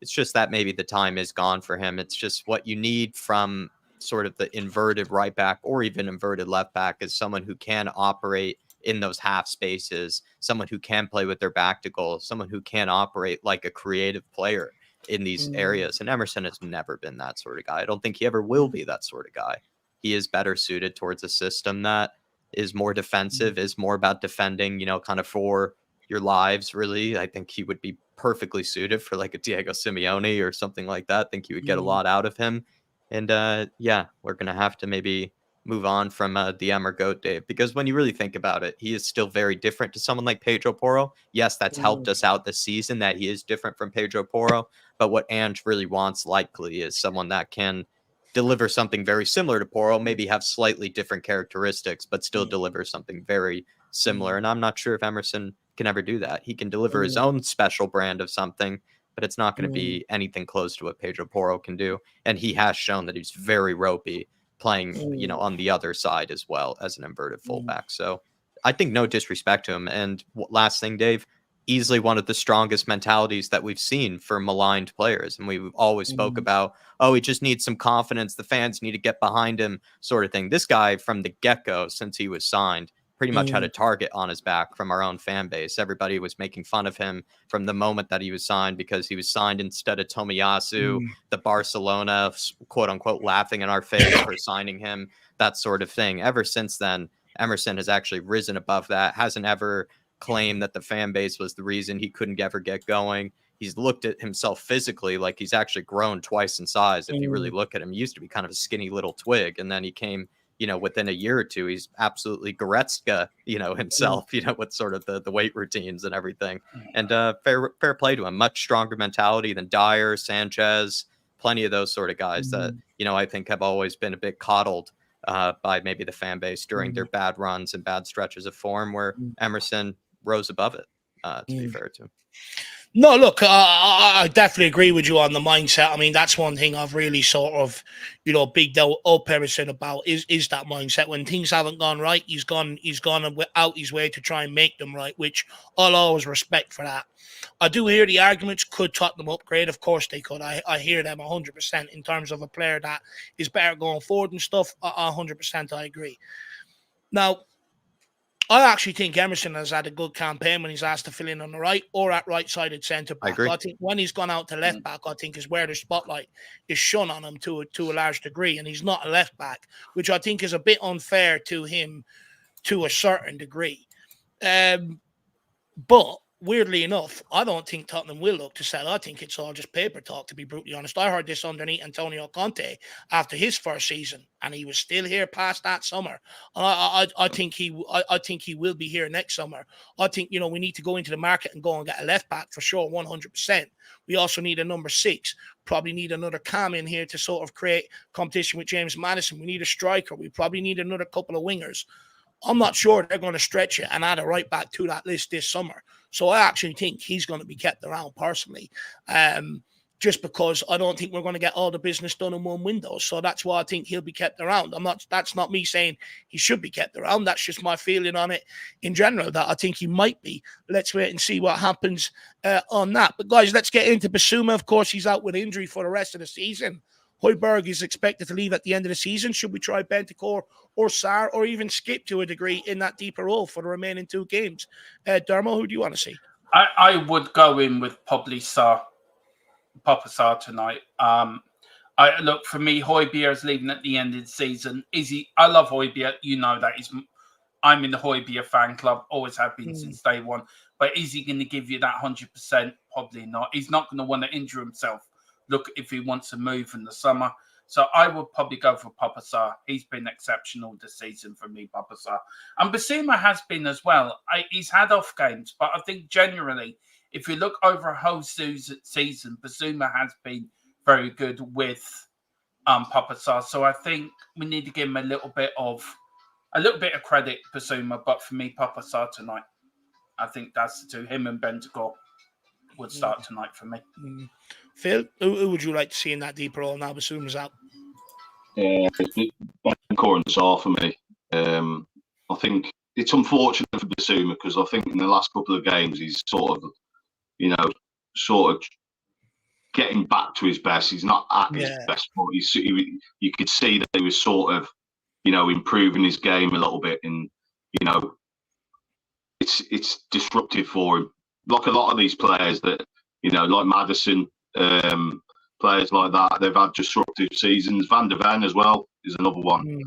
It's just that maybe the time is gone for him. It's just what you need from sort of the inverted right back or even inverted left back is someone who can operate in those half spaces, someone who can play with their back to goal, someone who can operate like a creative player in these areas. And Emerson has never been that sort of guy. I don't think he ever will be that sort of guy. He is better suited towards a system that is more defensive, is more about defending, kind of for your lives, really. I think he would be perfectly suited for like a Diego Simeone or something like that. I think you would get a lot out of him. And we're going to have to maybe move on from the Emmer Goat, Dave, because when you really think about it, he is still very different to someone like Pedro Porro. Yes, that's helped us out this season that he is different from Pedro Porro. But what Ange really wants likely is someone that can deliver something very similar to Porro, maybe have slightly different characteristics, but still deliver something very similar. And I'm not sure if Emerson can ever do that. He can deliver his own special brand of something, but it's not going to be anything close to what Pedro Porro can do. And he has shown that he's very ropey playing, on the other side as well as an inverted fullback. So I think no disrespect to him. And last thing, Dave, easily one of the strongest mentalities that we've seen for maligned players. And we've always spoke about, he just needs some confidence. The fans need to get behind him sort of thing. This guy from the get-go, since he was signed, pretty much had a target on his back from our own fan base. Everybody was making fun of him from the moment that he was signed because he was signed instead of Tomiyasu, the Barcelona, quote unquote, laughing in our face for signing him, that sort of thing. Ever since then, Emerson has actually risen above that, hasn't ever claimed that the fan base was the reason he couldn't ever get going. He's looked at himself physically like he's actually grown twice in size. If you really look at him, he used to be kind of a skinny little twig, and then he came within a year or two, he's absolutely Goretzka, himself, with sort of the weight routines and everything. And fair play to him. Much stronger mentality than Dyer, Sanchez, plenty of those sort of guys that, I think have always been a bit coddled by maybe the fan base during their bad runs and bad stretches of form, where Emerson rose above it, to be fair to him. No, look, I definitely agree with you on the mindset. I mean, that's one thing I've really sort of, bigged up Emerson about is that mindset. When things haven't gone right, he's gone out his way to try and make them right, which I'll always respect for that. I do hear the arguments, could Tottenham upgrade? Of course they could. I hear them 100% in terms of a player that is better going forward and stuff. 100% I agree. Now, I actually think Emerson has had a good campaign when he's asked to fill in on the right or at right-sided centre-back. I think when he's gone out to left-back, I think is where the spotlight is shone on him to a large degree, and he's not a left-back, which I think is a bit unfair to him to a certain degree. But weirdly enough, I don't think Tottenham will look to sell. I think it's all just paper talk, to be brutally honest. I heard this underneath Antonio Conte after his first season, and he was still here past that summer. And I think he will be here next summer. I think, we need to go into the market and go and get a left back for sure, 100%. We also need a number 6. Probably need another cam in here to sort of create competition with James Maddison. We need a striker. We probably need another couple of wingers. I'm not sure they're going to stretch it and add a right back to that list this summer. So I actually think he's going to be kept around personally, just because I don't think we're going to get all the business done in one window. So that's why I think he'll be kept around. That's not me saying he should be kept around. That's just my feeling on it in general, that I think he might be. Let's wait and see what happens on that. But guys, let's get into Bissouma. Of course, he's out with injury for the rest of the season. Højbjerg is expected to leave at the end of the season. Should we try Bentancur or Sarr, or even skip to a degree in that deeper role for the remaining 2 games? Dermo, who do you want to see? I would go in with probably Papa Sarr tonight. Look, for me, Højbjerg is leaving at the end of the season. I love Højbjerg. I'm in the Højbjerg fan club, always have been since day one. But is he going to give you that 100%? probably not. He's not going to want to injure himself. Look, if he wants to move in the summer. So I would probably go for Papa Sarr. He's been exceptional this season for me, Papa Sarr. And Basuma has been as well. He's had off games, but I think generally, if you look over a whole season, Basuma has been very good with Papa Sarr. So I think we need to give him a little bit of credit, Basuma. But for me, Papa Sarr tonight, I think that's the two. Him and Bentancur would start tonight for me. Phil, who would you like to see in that deeper role now Basuma's out? Bentancur and Sarr for me. I think it's unfortunate for Basuma because I think in the last couple of games he's sort of getting back to his best. He's not at his best, but you could see that he was sort of, improving his game a little bit, and it's disruptive for him. Like a lot of these players that like Maddison, players like that, they've had disruptive seasons. Van der Ven as well is another one.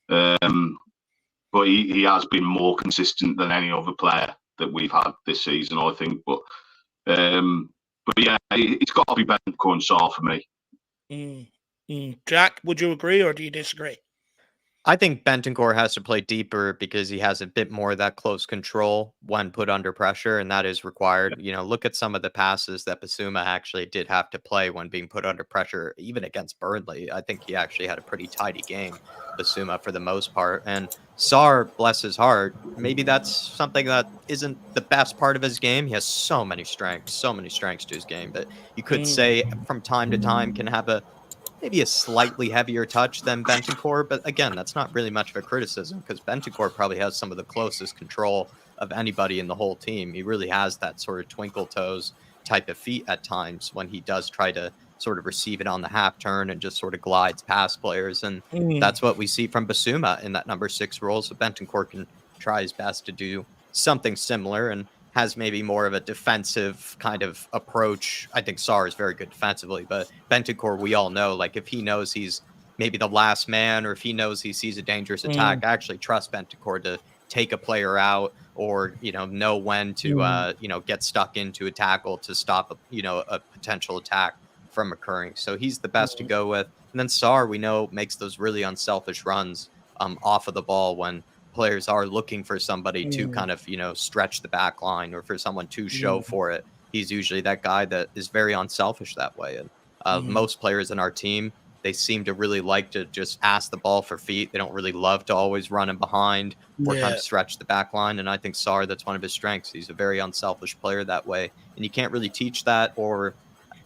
But he has been more consistent than any other player that we've had this season, I think. But yeah, it's got to be Bentancur and Sarr for me. Jack, would you agree or do you disagree? I think Bentancur has to play deeper because he has a bit more of that close control when put under pressure, and that is required. Look at some of the passes that Basuma actually did have to play when being put under pressure, even against Burnley. I think he actually had a pretty tidy game, Basuma, for the most part. And Sarr, bless his heart, maybe that's something that isn't the best part of his game. He has so many strengths to his game that you could say from time to time can have maybe a slightly heavier touch than Bentancur, but again, that's not really much of a criticism because Bentancur probably has some of the closest control of anybody in the whole team. He really has that sort of twinkle toes type of feet at times when he does try to sort of receive it on the half turn and just sort of glides past players, and that's what we see from Basuma in that number 6 role. So Bentancur can try his best to do something similar and has maybe more of a defensive kind of approach. I think Sarr is very good defensively, but Bentancur, we all know, like if he knows he's maybe the last man or if he knows he sees a dangerous attack, I actually trust Bentancur to take a player out or, know when to, get stuck into a tackle to stop, a potential attack from occurring. So he's the best to go with. And then Sarr, we know, makes those really unselfish runs off of the ball when players are looking for somebody to kind of, stretch the back line or for someone to show for it. He's usually that guy that is very unselfish that way. And most players in our team, they seem to really like to just ask the ball for feet. They don't really love to always run in behind or kind of stretch the back line. And I think Sarr, that's one of his strengths. He's a very unselfish player that way. And you can't really teach that, or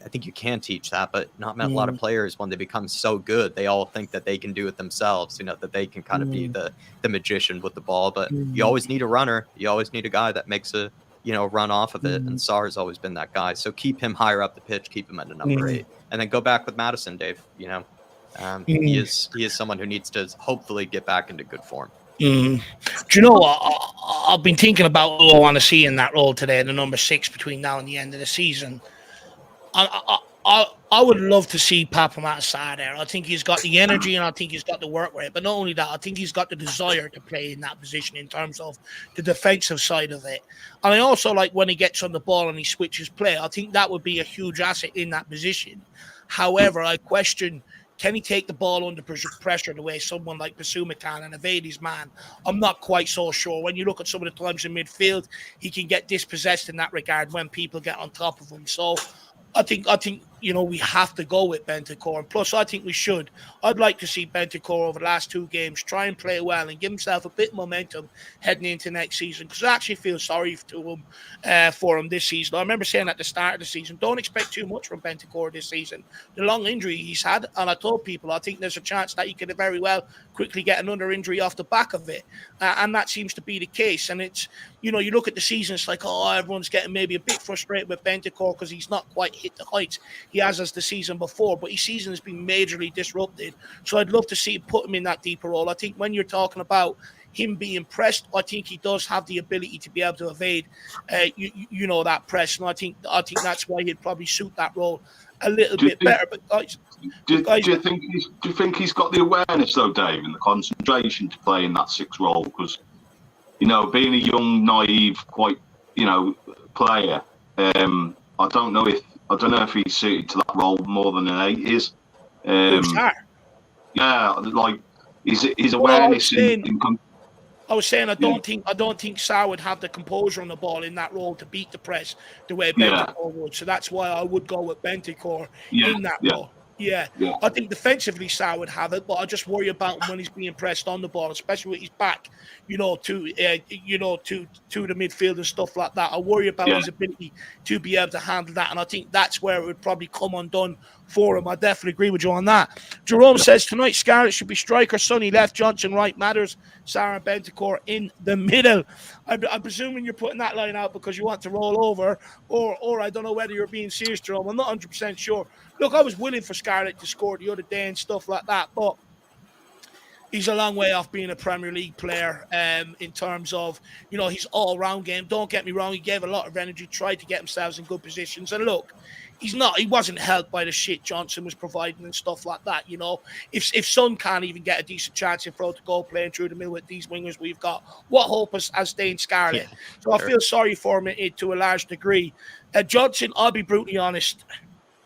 I think you can teach that, but not a lot of players, when they become so good, they all think that they can do it themselves, that they can kind of be the magician with the ball. But you always need a runner. You always need a guy that makes a, run off of it. And Sarr's always been that guy. So keep him higher up the pitch, keep him at a number 8. And then go back with Maddison, Dave. He is someone who needs to hopefully get back into good form. Do you know what? I've been thinking about who I want to see in that role today, the number 6 between now and the end of the season. I would love to see Papa Sarr there. I think he's got the energy and I think he's got the work rate. But not only that, I think he's got the desire to play in that position in terms of the defensive side of it. And I also like when he gets on the ball and he switches play. I think that would be a huge asset in that position. However, I question, can he take the ball under pressure the way someone like Basuma can and evade his man? I'm not quite so sure. When you look at some of the times in midfield, he can get dispossessed in that regard when people get on top of him. So I think we have to go with Bentancur. And plus, I think we should. I'd like to see Bentancur over the last 2 games try and play well and give himself a bit of momentum heading into next season, because I actually feel sorry for him this season. I remember saying at the start of the season, don't expect too much from Bentancur this season. The long injury he's had, and I told people I think there's a chance that he could very well quickly get another injury off the back of it. And that seems to be the case. And it's, you look at the season, it's like, everyone's getting maybe a bit frustrated with Bentancur because he's not quite hit the heights he has as the season before, but his season has been majorly disrupted. So I'd love to see put him in that deeper role. I think when you're talking about him being pressed, I think he does have the ability to be able to evade, that press, and I think that's why he'd probably suit that role a little bit better. But guys, do you think he's got the awareness though, Dave, and the concentration to play in that 6 role? Because being a young, naive, quite player. I don't know if he's suited to that role more than an 8 is. Yeah, like his awareness I was saying I don't think Sarr would have the composure on the ball in that role to beat the press the way Bentancur would. So that's why I would go with Bentancur in that role. Yeah, I think defensively Sarr would have it, but I just worry about him when he's being pressed on the ball, especially with his back, to the midfield and stuff like that. I worry about his ability to be able to handle that, and I think that's where it would probably come undone for him. I definitely agree with you on that. Jerome says tonight Scarlett should be striker, Sonny left, Johnson right, Matters, Sarr and Bentancur in the middle. I'm presuming you're putting that line out because you want to roll over, or I don't know whether you're being serious, Jerome. I'm not 100% sure. Look, I was willing for Scarlett to score the other day and stuff like that, but he's a long way off being a Premier League player in terms of, his all-round game. Don't get me wrong, he gave a lot of energy, tried to get himself in good positions. And look, he wasn't helped by the shit Johnson was providing and stuff like that. If Son can't even get a decent chance in front to goal playing through the middle with these wingers we've got, what hope has staying Scarlett? I feel sorry for him to a large degree. Johnson, I'll be brutally honest,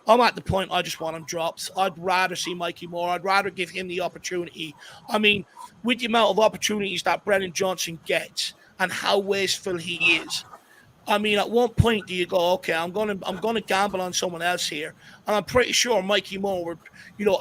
I'm at the point I just want him dropped. I'd rather see Mikey Moore. I'd rather give him the opportunity. I mean, with the amount of opportunities that Brennan Johnson gets and how wasteful he is, I mean, at one point do you go, okay, I'm gonna gamble on someone else here, and I'm pretty sure Mikey Moore would,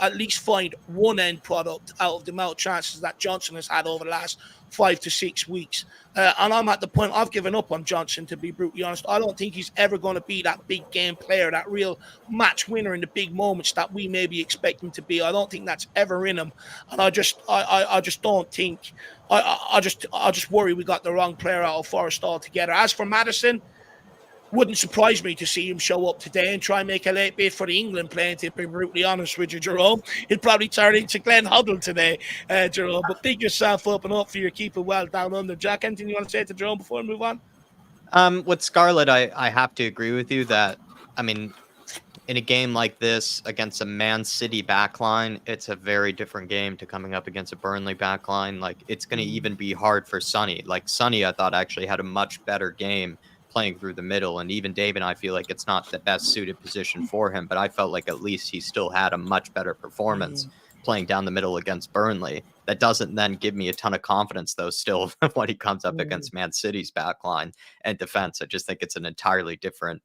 at least find one end product out of the amount of chances that Johnson has had over the last 5 to 6 weeks. And I'm at the point I've given up on Johnson, to be brutally honest. I don't think he's ever going to be that big game player, that real match winner in the big moments that we maybe expect him to be. I don't think that's ever in him, and I just don't think. I just worry we got the wrong player out of Forest altogether. As for Maddison, wouldn't surprise me to see him show up today and try and make a late bid for the England playing, to be brutally honest with you, Jerome. He'll probably turn into Glenn Hoddle today, Jerome. But pick yourself up and up for your keeper well down under. Jack, anything you want to say to Jerome before we move on? With Scarlett, I have to agree with you that, I mean, in a game like this against a Man City backline, it's a very different game to coming up against a Burnley backline. Like, it's going to even be hard for Sonny. Like, Sonny, I thought, actually had a much better game playing through the middle, and even Dave and I feel like it's not the best suited position for him, but I felt like at least he still had a much better performance playing down the middle against Burnley. That doesn't then give me a ton of confidence, though, still when he comes up against Man City's backline and defense. I just think it's an entirely different,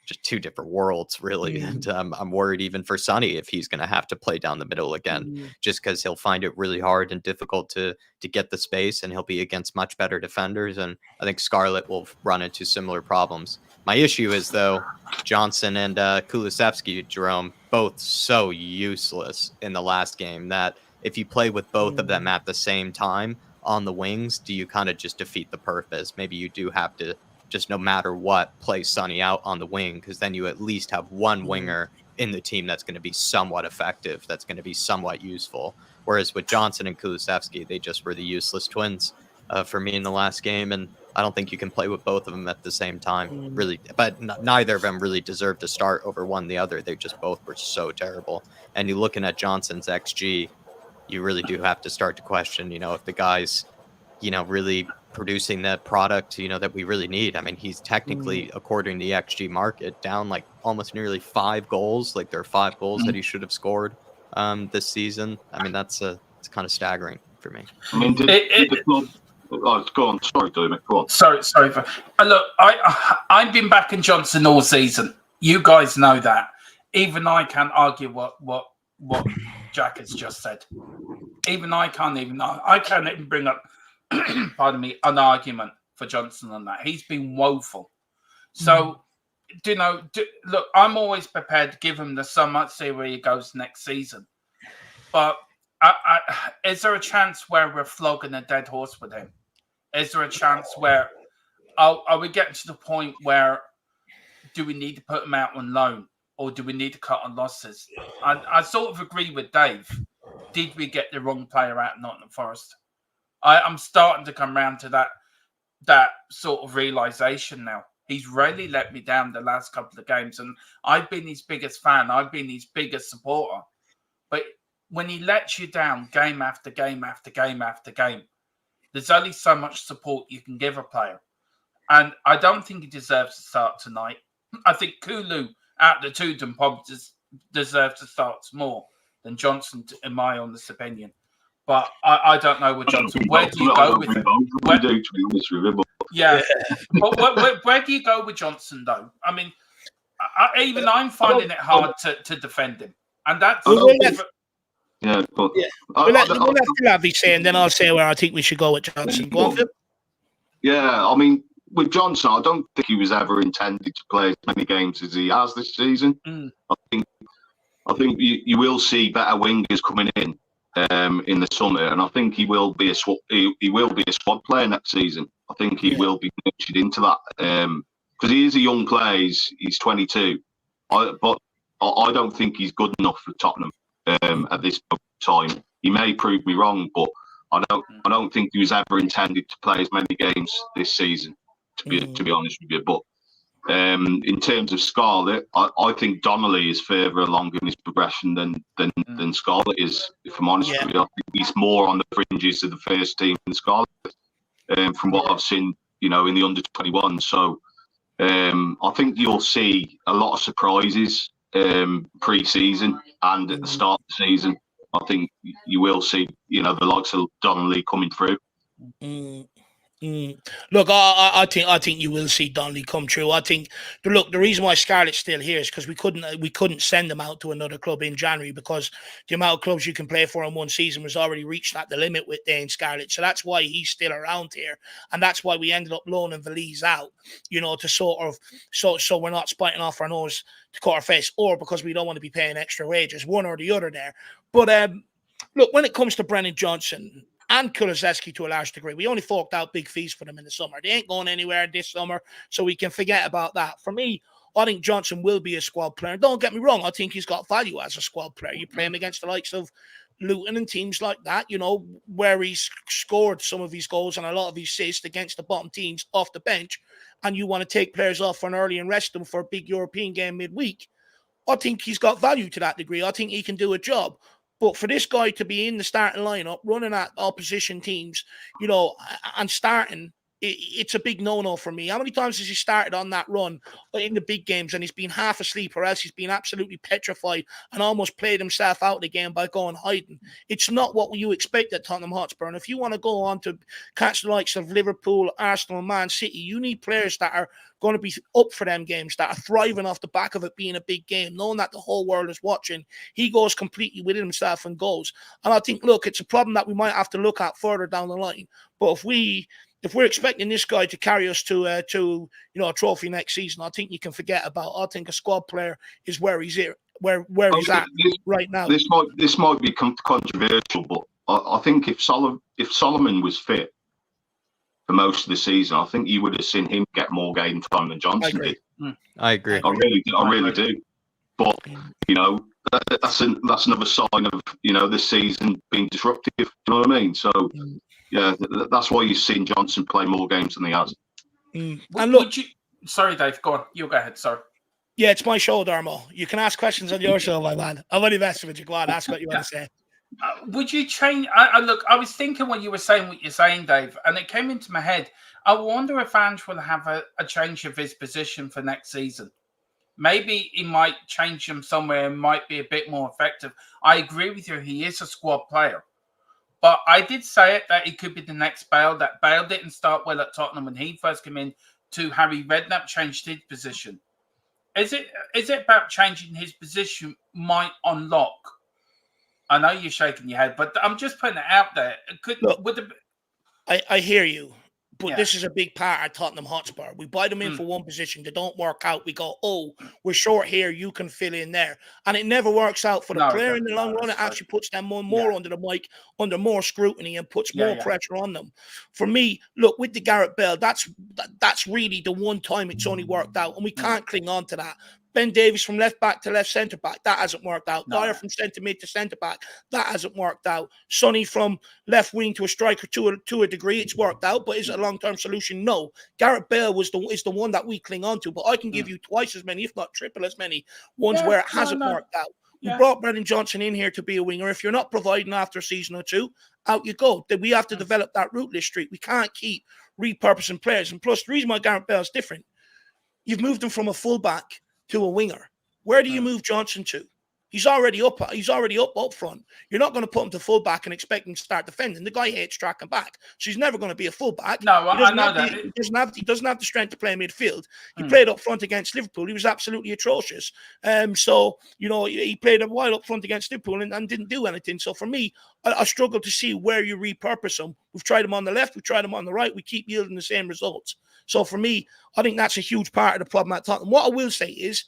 just two different worlds, really. And I'm worried even for Sonny if he's going to have to play down the middle again, just because he'll find it really hard and difficult to get the space, and he'll be against much better defenders. And I think Scarlett will run into similar problems. My issue is, though, Johnson and Kulusevski, Jerome, both so useless in the last game that if you play with both of them at the same time on the wings, do you kind of just defeat the purpose? Maybe you do have to just, no matter what, play Sonny out on the wing, because then you at least have one winger in the team that's going to be somewhat effective, that's going to be somewhat useful. Whereas with Johnson and Kulusevski, they just were the useless twins for me in the last game, and I don't think you can play with both of them at the same time, really. But neither of them really deserved to start over one the other. They just both were so terrible. And you're looking at Johnson's XG, you really do have to start to question, if the guy's, really producing that product, that we really need. I mean, he's technically, according to the XG market, down like almost nearly 5 goals. Like, there are 5 goals that he should have scored this season. I mean, it's kind of staggering for me. I mean, did the club... Oh, go on. Sorry, David. Go on. Sorry. Look, I've been backing Johnson all season. You guys know that. Even I can't argue what Jack has just said. Even I can't even bring up, pardon me, an argument for Johnson on that. He's been woeful. So, look, I'm always prepared to give him the summer, see where he goes next season. But is there a chance where we're flogging a dead horse with him? Is there a chance where are we getting to the point where do we need to put him out on loan, or do we need to cut on losses? I sort of agree with Dave. Did we get the wrong player out of Nottingham Forest? I'm starting to come around to that sort of realization now. He's really let me down the last couple of games, and I've been his biggest fan. I've been his biggest supporter. But when he lets you down game after game after game after game, there's only so much support you can give a player. And I don't think he deserves to start tonight. I think Kulu out of the two of them probably deserves to start more than Johnson, in my honest opinion. But I don't know with Johnson. Where do you go with him? Yeah. But where do you go with Johnson, though? I mean, I'm finding it hard to defend him. And that's... But We'll let Lavi say, and then I'll say where I think we should go with Johnson. Go on, Phil. Yeah, I mean, with Johnson, I don't think he was ever intended to play as many games as he has this season. I think you will see better wingers coming in the summer, and I think he will be a squad player next season. I think he will be nurtured into that because he is a young player. He's 22, but I don't think he's good enough for Tottenham at this time. He may prove me wrong, but I don't think he was ever intended to play as many games this season. To be honest with you, but in terms of Scarlett, I think Donnelly is further along in his progression than Scarlett is. If I'm honest with you, I think he's more on the fringes of the first team than Scarlett, from what I've seen, in the under-21. So I think you'll see a lot of surprises pre-season and at the start of the season. I think you will see, the likes of Donnelly coming through. Look, I think you will see Donnelly come through. I think the reason why Scarlett's still here is because we couldn't send them out to another club in January because the amount of clubs you can play for in one season was already reached at the limit with Dane Scarlett. So that's why he's still around here, and that's why we ended up loaning Valise out, to sort of so we're not spiting off our nose to cut our face, or because we don't want to be paying extra wages, one or the other there. But look, when it comes to Brennan Johnson and Kulusevski to a large degree, we only forked out big fees for them in the summer. They ain't going anywhere this summer, so we can forget about that. For me, I think Johnson will be a squad player. Don't get me wrong, I think he's got value as a squad player. You play him against the likes of Luton and teams like that, where he's scored some of his goals and a lot of his assists against the bottom teams off the bench, and you want to take players off for an early and rest them for a big European game midweek. I think he's got value to that degree. I think he can do a job. But for this guy to be in the starting lineup, running at opposition teams, and starting, it's a big no-no for me. How many times has he started on that run in the big games and he's been half asleep, or else he's been absolutely petrified and almost played himself out of the game by going hiding? It's not what you expect at Tottenham Hotspur. And if you want to go on to catch the likes of Liverpool, Arsenal, and Man City, you need players that are going to be up for them games, that are thriving off the back of it being a big game, knowing that the whole world is watching. He goes completely within himself and goes. And I think, look, it's a problem that we might have to look at further down the line. But if we're expecting this guy to carry us to a trophy next season, I think you can forget about. I think a squad player is where he's at right now. This might be controversial, but I think if Solomon was fit for most of the season, I think you would have seen him get more game time than Johnson did. I agree. I really do. But that's another sign of this season being disruptive. You know what I mean? So. Yeah, that's why you've seen Johnson play more games than he has. And look, sorry, Dave, go on. You go ahead. Sorry. Yeah, it's my show, Darmo. You can ask questions on your show, my man. I'm only messing with you. Go on, ask what you want to say. Would you change? Look, I was thinking when you were saying what you're saying, Dave, and it came into my head. I wonder if Ange will have a change of his position for next season. Maybe he might change him somewhere and might be a bit more effective. I agree with you. He is a squad player. But I did say it that he could be the next Bale. That Bale didn't start well at Tottenham when he first came in. To Harry Redknapp changed his position. Is it about changing his position might unlock? I know you're shaking your head, but I'm just putting it out there. I hear you. But this is a big part at Tottenham Hotspur. We buy them in for one position. They don't work out. We go, we're short here. You can fill in there. And it never works out for the player in the long run. It actually puts them more under the mic, under more scrutiny, and puts more pressure on them. For me, look, with the Gareth Bale, that's really the one time it's only worked out. And we can't cling on to that. Ben Davies from left back to left centre back, that hasn't worked out. Dyer from centre mid to centre back, that hasn't worked out. Sonny from left wing to a striker to a degree, it's worked out, but is it a long-term solution? No. Gareth Bale is the one that we cling on to, but I can give you twice as many, if not triple as many, ones where it hasn't worked out. We brought Brennan Johnson in here to be a winger. If you're not providing after a season or two, out you go. We have to develop that ruthless streak. We can't keep repurposing players. And plus, the reason why Gareth Bale is different, you've moved him from a fullback to a winger. Where do you move Johnson to? He's already up front. You're not going to put him to fullback and expect him to start defending. The guy hates tracking back, so he's never going to be a fullback. No, I know that. He doesn't have the strength to play midfield. He played up front against Liverpool. He was absolutely atrocious. So he played a while up front against Liverpool and didn't do anything. So for me, I struggle to see where you repurpose him. We've tried him on the left. We've tried him on the right. We keep yielding the same results. So for me, I think that's a huge part of the problem at Tottenham. What I will say is,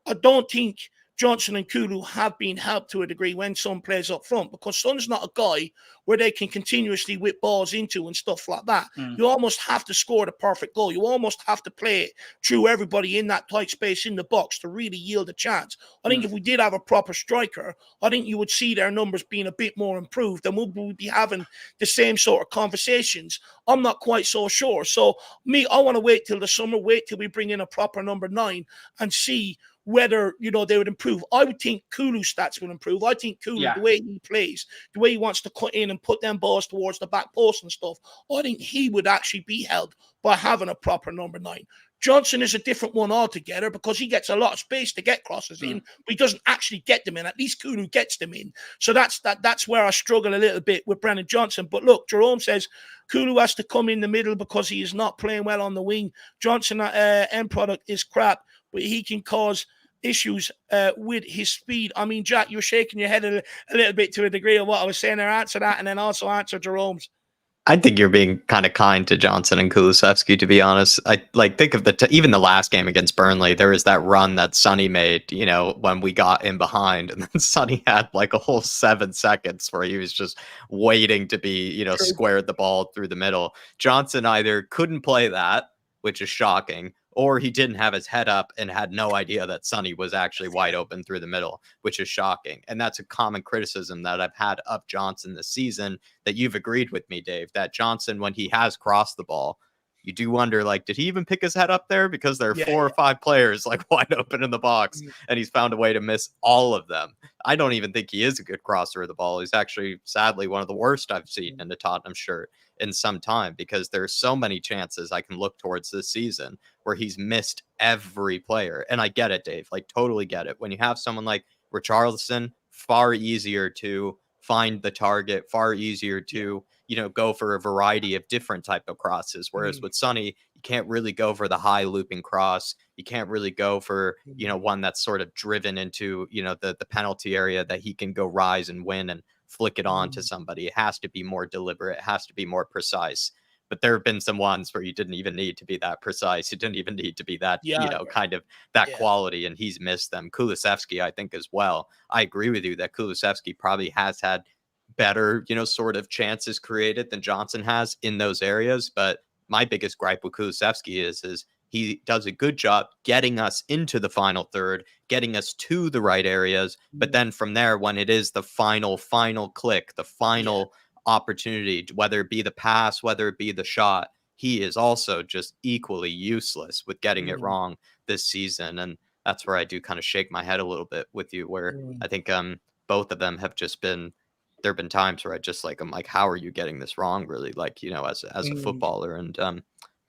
I don't think Johnson and Kulu have been helped to a degree when Son plays up front, because Son's not a guy where they can continuously whip balls into and stuff like that. You almost have to score the perfect goal. You almost have to play it through everybody in that tight space in the box to really yield a chance. I think if we did have a proper striker, I think you would see their numbers being a bit more improved and we'd be having the same sort of conversations. I'm not quite so sure. So I want to wait till the summer, wait till we bring in a proper number 9 and see whether they would improve. I would think Kulu's stats will improve. I think Kulu, the way he plays, the way he wants to cut in and put them balls towards the back post and stuff, I think he would actually be helped by having a proper number 9. Johnson is a different one altogether because he gets a lot of space to get crosses in, but he doesn't actually get them in. At least Kulu gets them in. So that's where I struggle a little bit with Brennan Johnson. But look, Jerome says Kulu has to come in the middle because he is not playing well on the wing. Johnson end product is crap, but he can cause issues with his speed. I mean, Jack, you're shaking your head a little bit to a degree of what I was saying there. Answer that and then also answer Jerome's. I think you're being kind of kind to Johnson and Kulusevski, to be honest. I think of even the last game against Burnley, there was that run that Sonny made, when we got in behind, and then Sonny had like a whole 7 seconds where he was just waiting to be, squared the ball through the middle. Johnson either couldn't play that, which is shocking, or he didn't have his head up and had no idea that Sonny was actually wide open through the middle, which is shocking. And that's a common criticism that I've had of Johnson this season, that you've agreed with me, Dave, that Johnson, when he has crossed the ball, you do wonder, did he even pick his head up there? Because there are 4 or 5 players wide open in the box, and he's found a way to miss all of them. I don't even think he is a good crosser of the ball. He's actually, sadly, one of the worst I've seen in the Tottenham shirt in some time, because there's so many chances I can look towards this season where he's missed every player. And I get it, Dave, totally get it. When you have someone like Richarlison, far easier to find the target, far easier to, go for a variety of different type of crosses. Whereas with Sonny, you can't really go for the high looping cross. You can't really go for, one that's sort of driven into, the penalty area that he can go rise and win and flick it on to somebody. It has to be more deliberate. It has to be more precise. But there have been some ones where you didn't even need to be that precise. You didn't even need to be that, kind of that quality, and he's missed them. Kulusevski, I think, as well. I agree with you that Kulusevski probably has had better, sort of chances created than Johnson has in those areas. But my biggest gripe with Kulusevski is he does a good job getting us into the final third, getting us to the right areas. But then from there, when it is the final click, the final opportunity, whether it be the pass, whether it be the shot, he is also just equally useless with getting it wrong this season. And that's where I do kind of shake my head a little bit with you, where I think both of them have just been, there have been times where I'm like, how are you getting this wrong, really? As a footballer. And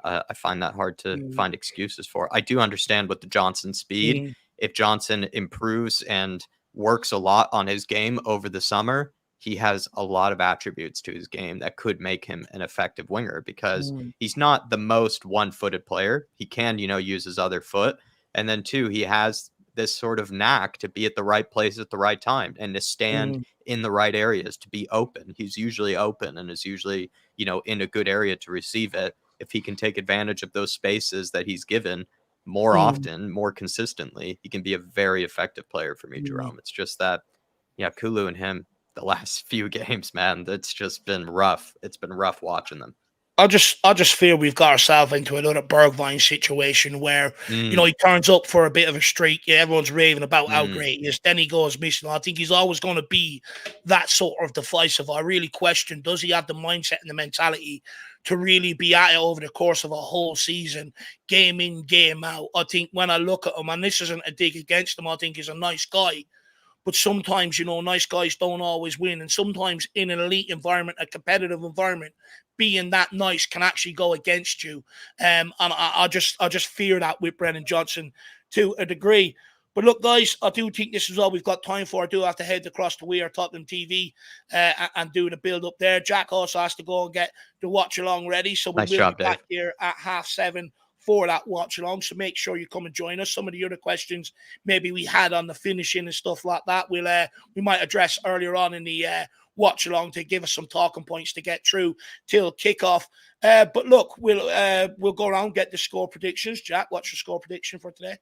I find that hard to find excuses for. I do understand with the Johnson speed. If Johnson improves and works a lot on his game over the summer, he has a lot of attributes to his game that could make him an effective winger, because he's not the most one-footed player. He can, use his other foot. And then 2, he has this sort of knack to be at the right place at the right time and to stand in the right areas, to be open. He's usually open and is usually, in a good area to receive it. If he can take advantage of those spaces that he's given more often, more consistently, he can be a very effective player for me, Jerome. It's just that, Kulu and him, the last few games, man, it's just been rough. It's been rough watching them. I just feel we've got ourselves into another Bergwijn situation where, he turns up for a bit of a streak. Yeah, everyone's raving about how great he is. Then he goes missing. I think he's always going to be that sort of divisive. I really question, does he have the mindset and the mentality to really be at it over the course of a whole season, game in, game out? I think when I look at him, and this isn't a dig against him, I think he's a nice guy. but sometimes, you know, nice guys don't always win. And sometimes in an elite environment, a competitive environment, being that nice can actually go against you. And I just fear that with Brennan Johnson to a degree. But look, guys, I do think this is all we've got time for. I do have to head across to We Are Tottenham TV and do the build up there. Jack also has to go and get the watch along ready. So we will be back here at 7:30 for that watch along. So make sure you come and join us. Some of the other questions maybe we had on the finishing and stuff like that, we might address earlier on in the watch along to give us some talking points to get through till kickoff. But look, we'll go around, get the score predictions. Jack, what's your score prediction for today?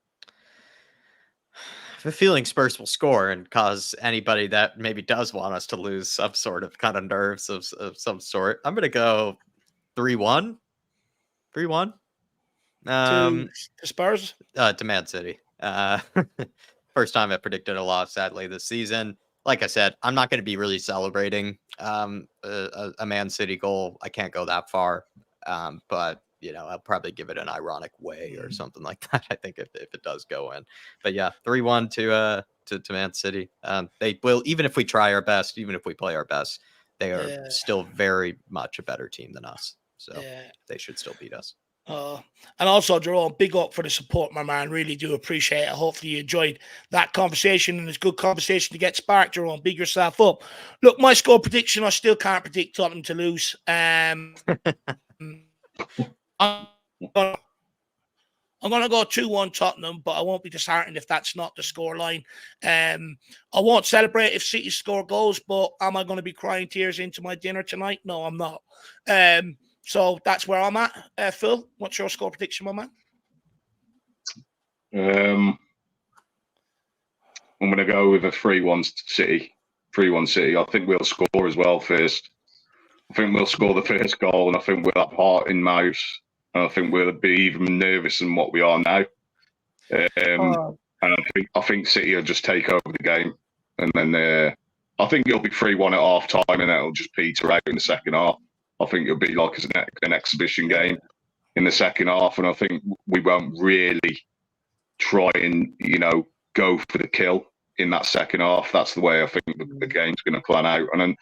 I have a feeling Spurs will score and cause anybody that maybe does want us to lose some sort of kind of nerves of some sort. I'm going to go 3-1. 3-1. To Spurs? To Man City. First time I predicted a loss, sadly, this season. Like I said, I'm not going to be really celebrating a Man City goal. I can't go that far. But, you know, I'll probably give it an ironic way or something like that, I think, if it does go in. But, yeah, 3-1 to Man City. They will, even if we try our best, even if we play our best, they are still very much a better team than us. So they should still beat us. And also, Jerome, big up for the support, my man. Really do appreciate it. Hopefully you enjoyed that conversation, and it's good conversation to get sparked, Jerome. Big yourself up. Look, my score prediction, I still can't predict Tottenham to lose. I'm going to go 2-1 Tottenham, but I won't be disheartened if that's not the scoreline. I won't celebrate if City score goals, but am I going to be crying tears into my dinner tonight? No, I'm not. So that's where I'm at. Phil, what's your score prediction, my man? I'm going to go with a 3-1 City. 3-1 City. I think we'll score as well first. I think we'll score the first goal, and I think we'll have heart in mouth. And I think we'll be even nervous than what we are now. And I think City will just take over the game. And then I think it'll be 3-1 at half time, and it'll just peter out in the second half. I think it'll be like an exhibition game in the second half, and I think we won't really try and, you know, go for the kill in that second half. That's the way I think the game's going to plan out. And then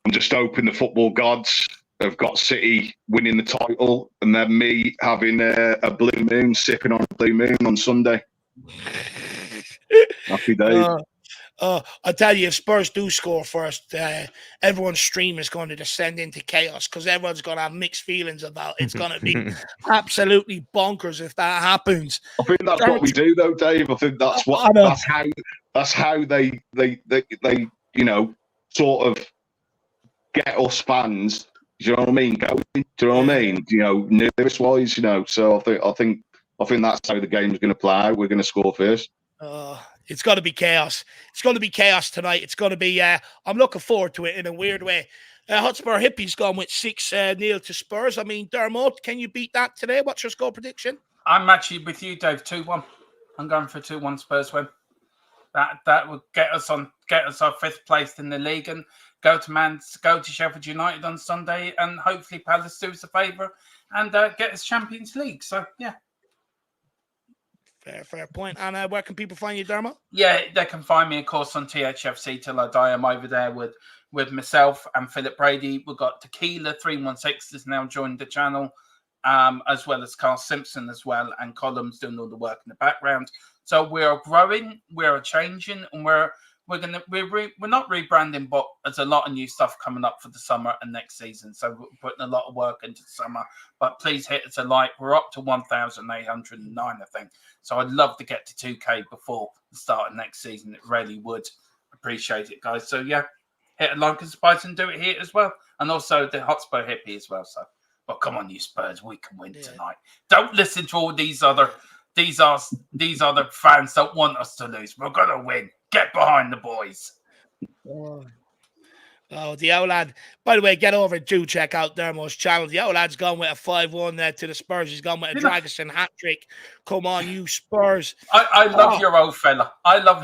I'm just hoping the football gods have got City winning the title, and then me having a blue moon, sipping on a blue moon on Sunday. Happy days. I tell you, if Spurs do score first, everyone's stream is going to descend into chaos because everyone's going to have mixed feelings about it. It's going to be absolutely bonkers if that happens. I think that's what we do, though, Dave. I think that's how they you know, sort of get us fans. Do you know what I mean? Going, do you know what I mean? You know, nervous wise, you know. So I think that's how the game's going to play out. We're going to score first. It's going to be chaos. It's going to be chaos tonight. It's going to be, I'm looking forward to it in a weird way. Hotspur Hippie's gone with 6-0 to Spurs. I mean, Dermot, can you beat that today? What's your score prediction? I'm actually with you, Dave. 2-1. I'm going for 2-1 Spurs win. That would get us our fifth place in the league and go to Sheffield United on Sunday, and hopefully Palace do us a favour and get us Champions League. So yeah. Fair point. And where can people find you, Dermot? Yeah, they can find me, of course, on THFC Till I Die. I'm over there with myself and Philip Brady. We've got Tequila 316 has now joined the channel, as well as Carl Simpson as well, and Columns doing all the work in the background. So we are growing, we are changing, and we're not rebranding, but there's a lot of new stuff coming up for the summer and next season. So we're putting a lot of work into the summer. But please hit us a like. We're up to 1,809, I think. So I'd love to get to 2K before the start of next season. It really would. Appreciate it, guys. So yeah, hit a like and spice and do it here as well. And also the Hotspur Hippie as well. So, well, come on, you Spurs, we can win tonight. Don't listen to all these other fans that want us to lose. We're gonna win. Get behind the boys. Oh, the old lad. By the way, get over and do check out Dermot's channel. The old lad's gone with a 5-1 to the Spurs. He's gone with a Dragosin hat trick. Come on, you Spurs. I love your old fella.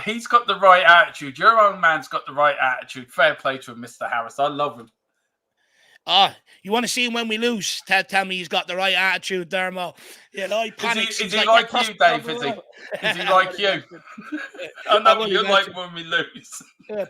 He's got the right attitude. Your old man's got the right attitude. Fair play to him, Mr. Harris. I love him. You want to see him when we lose? Tell me he's got the right attitude, Dermo. You know, he panics. Is he like you, Dave? Is he like you? Oh, no, but you're like when we lose.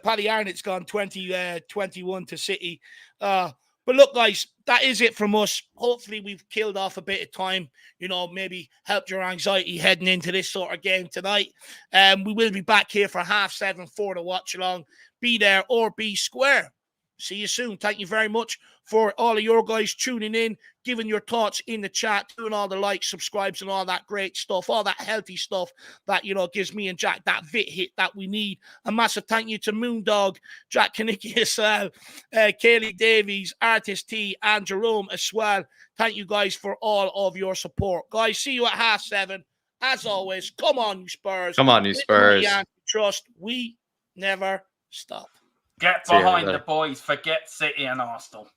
Paddy Arnett's gone 21 to City. But look, guys, that is it from us. Hopefully, we've killed off a bit of time. You know, maybe helped your anxiety heading into this sort of game tonight. We will be back here for 7:30 for the watch along. Be there or be square. See you soon. Thank you very much for all of your guys tuning in, giving your thoughts in the chat, doing all the likes, subscribes, and all that great stuff, all that healthy stuff that, you know, gives me and Jack that vit hit that we need. A massive thank you to Moondog, Jack Kanicki as well, Kaylee Davies, Artist T, and Jerome as well. Thank you guys for all of your support. Guys, see you at 7:30. As always, come on, you Spurs. Come on, you Spurs. Trust, we never stop. Get behind the boys. Forget City and Arsenal.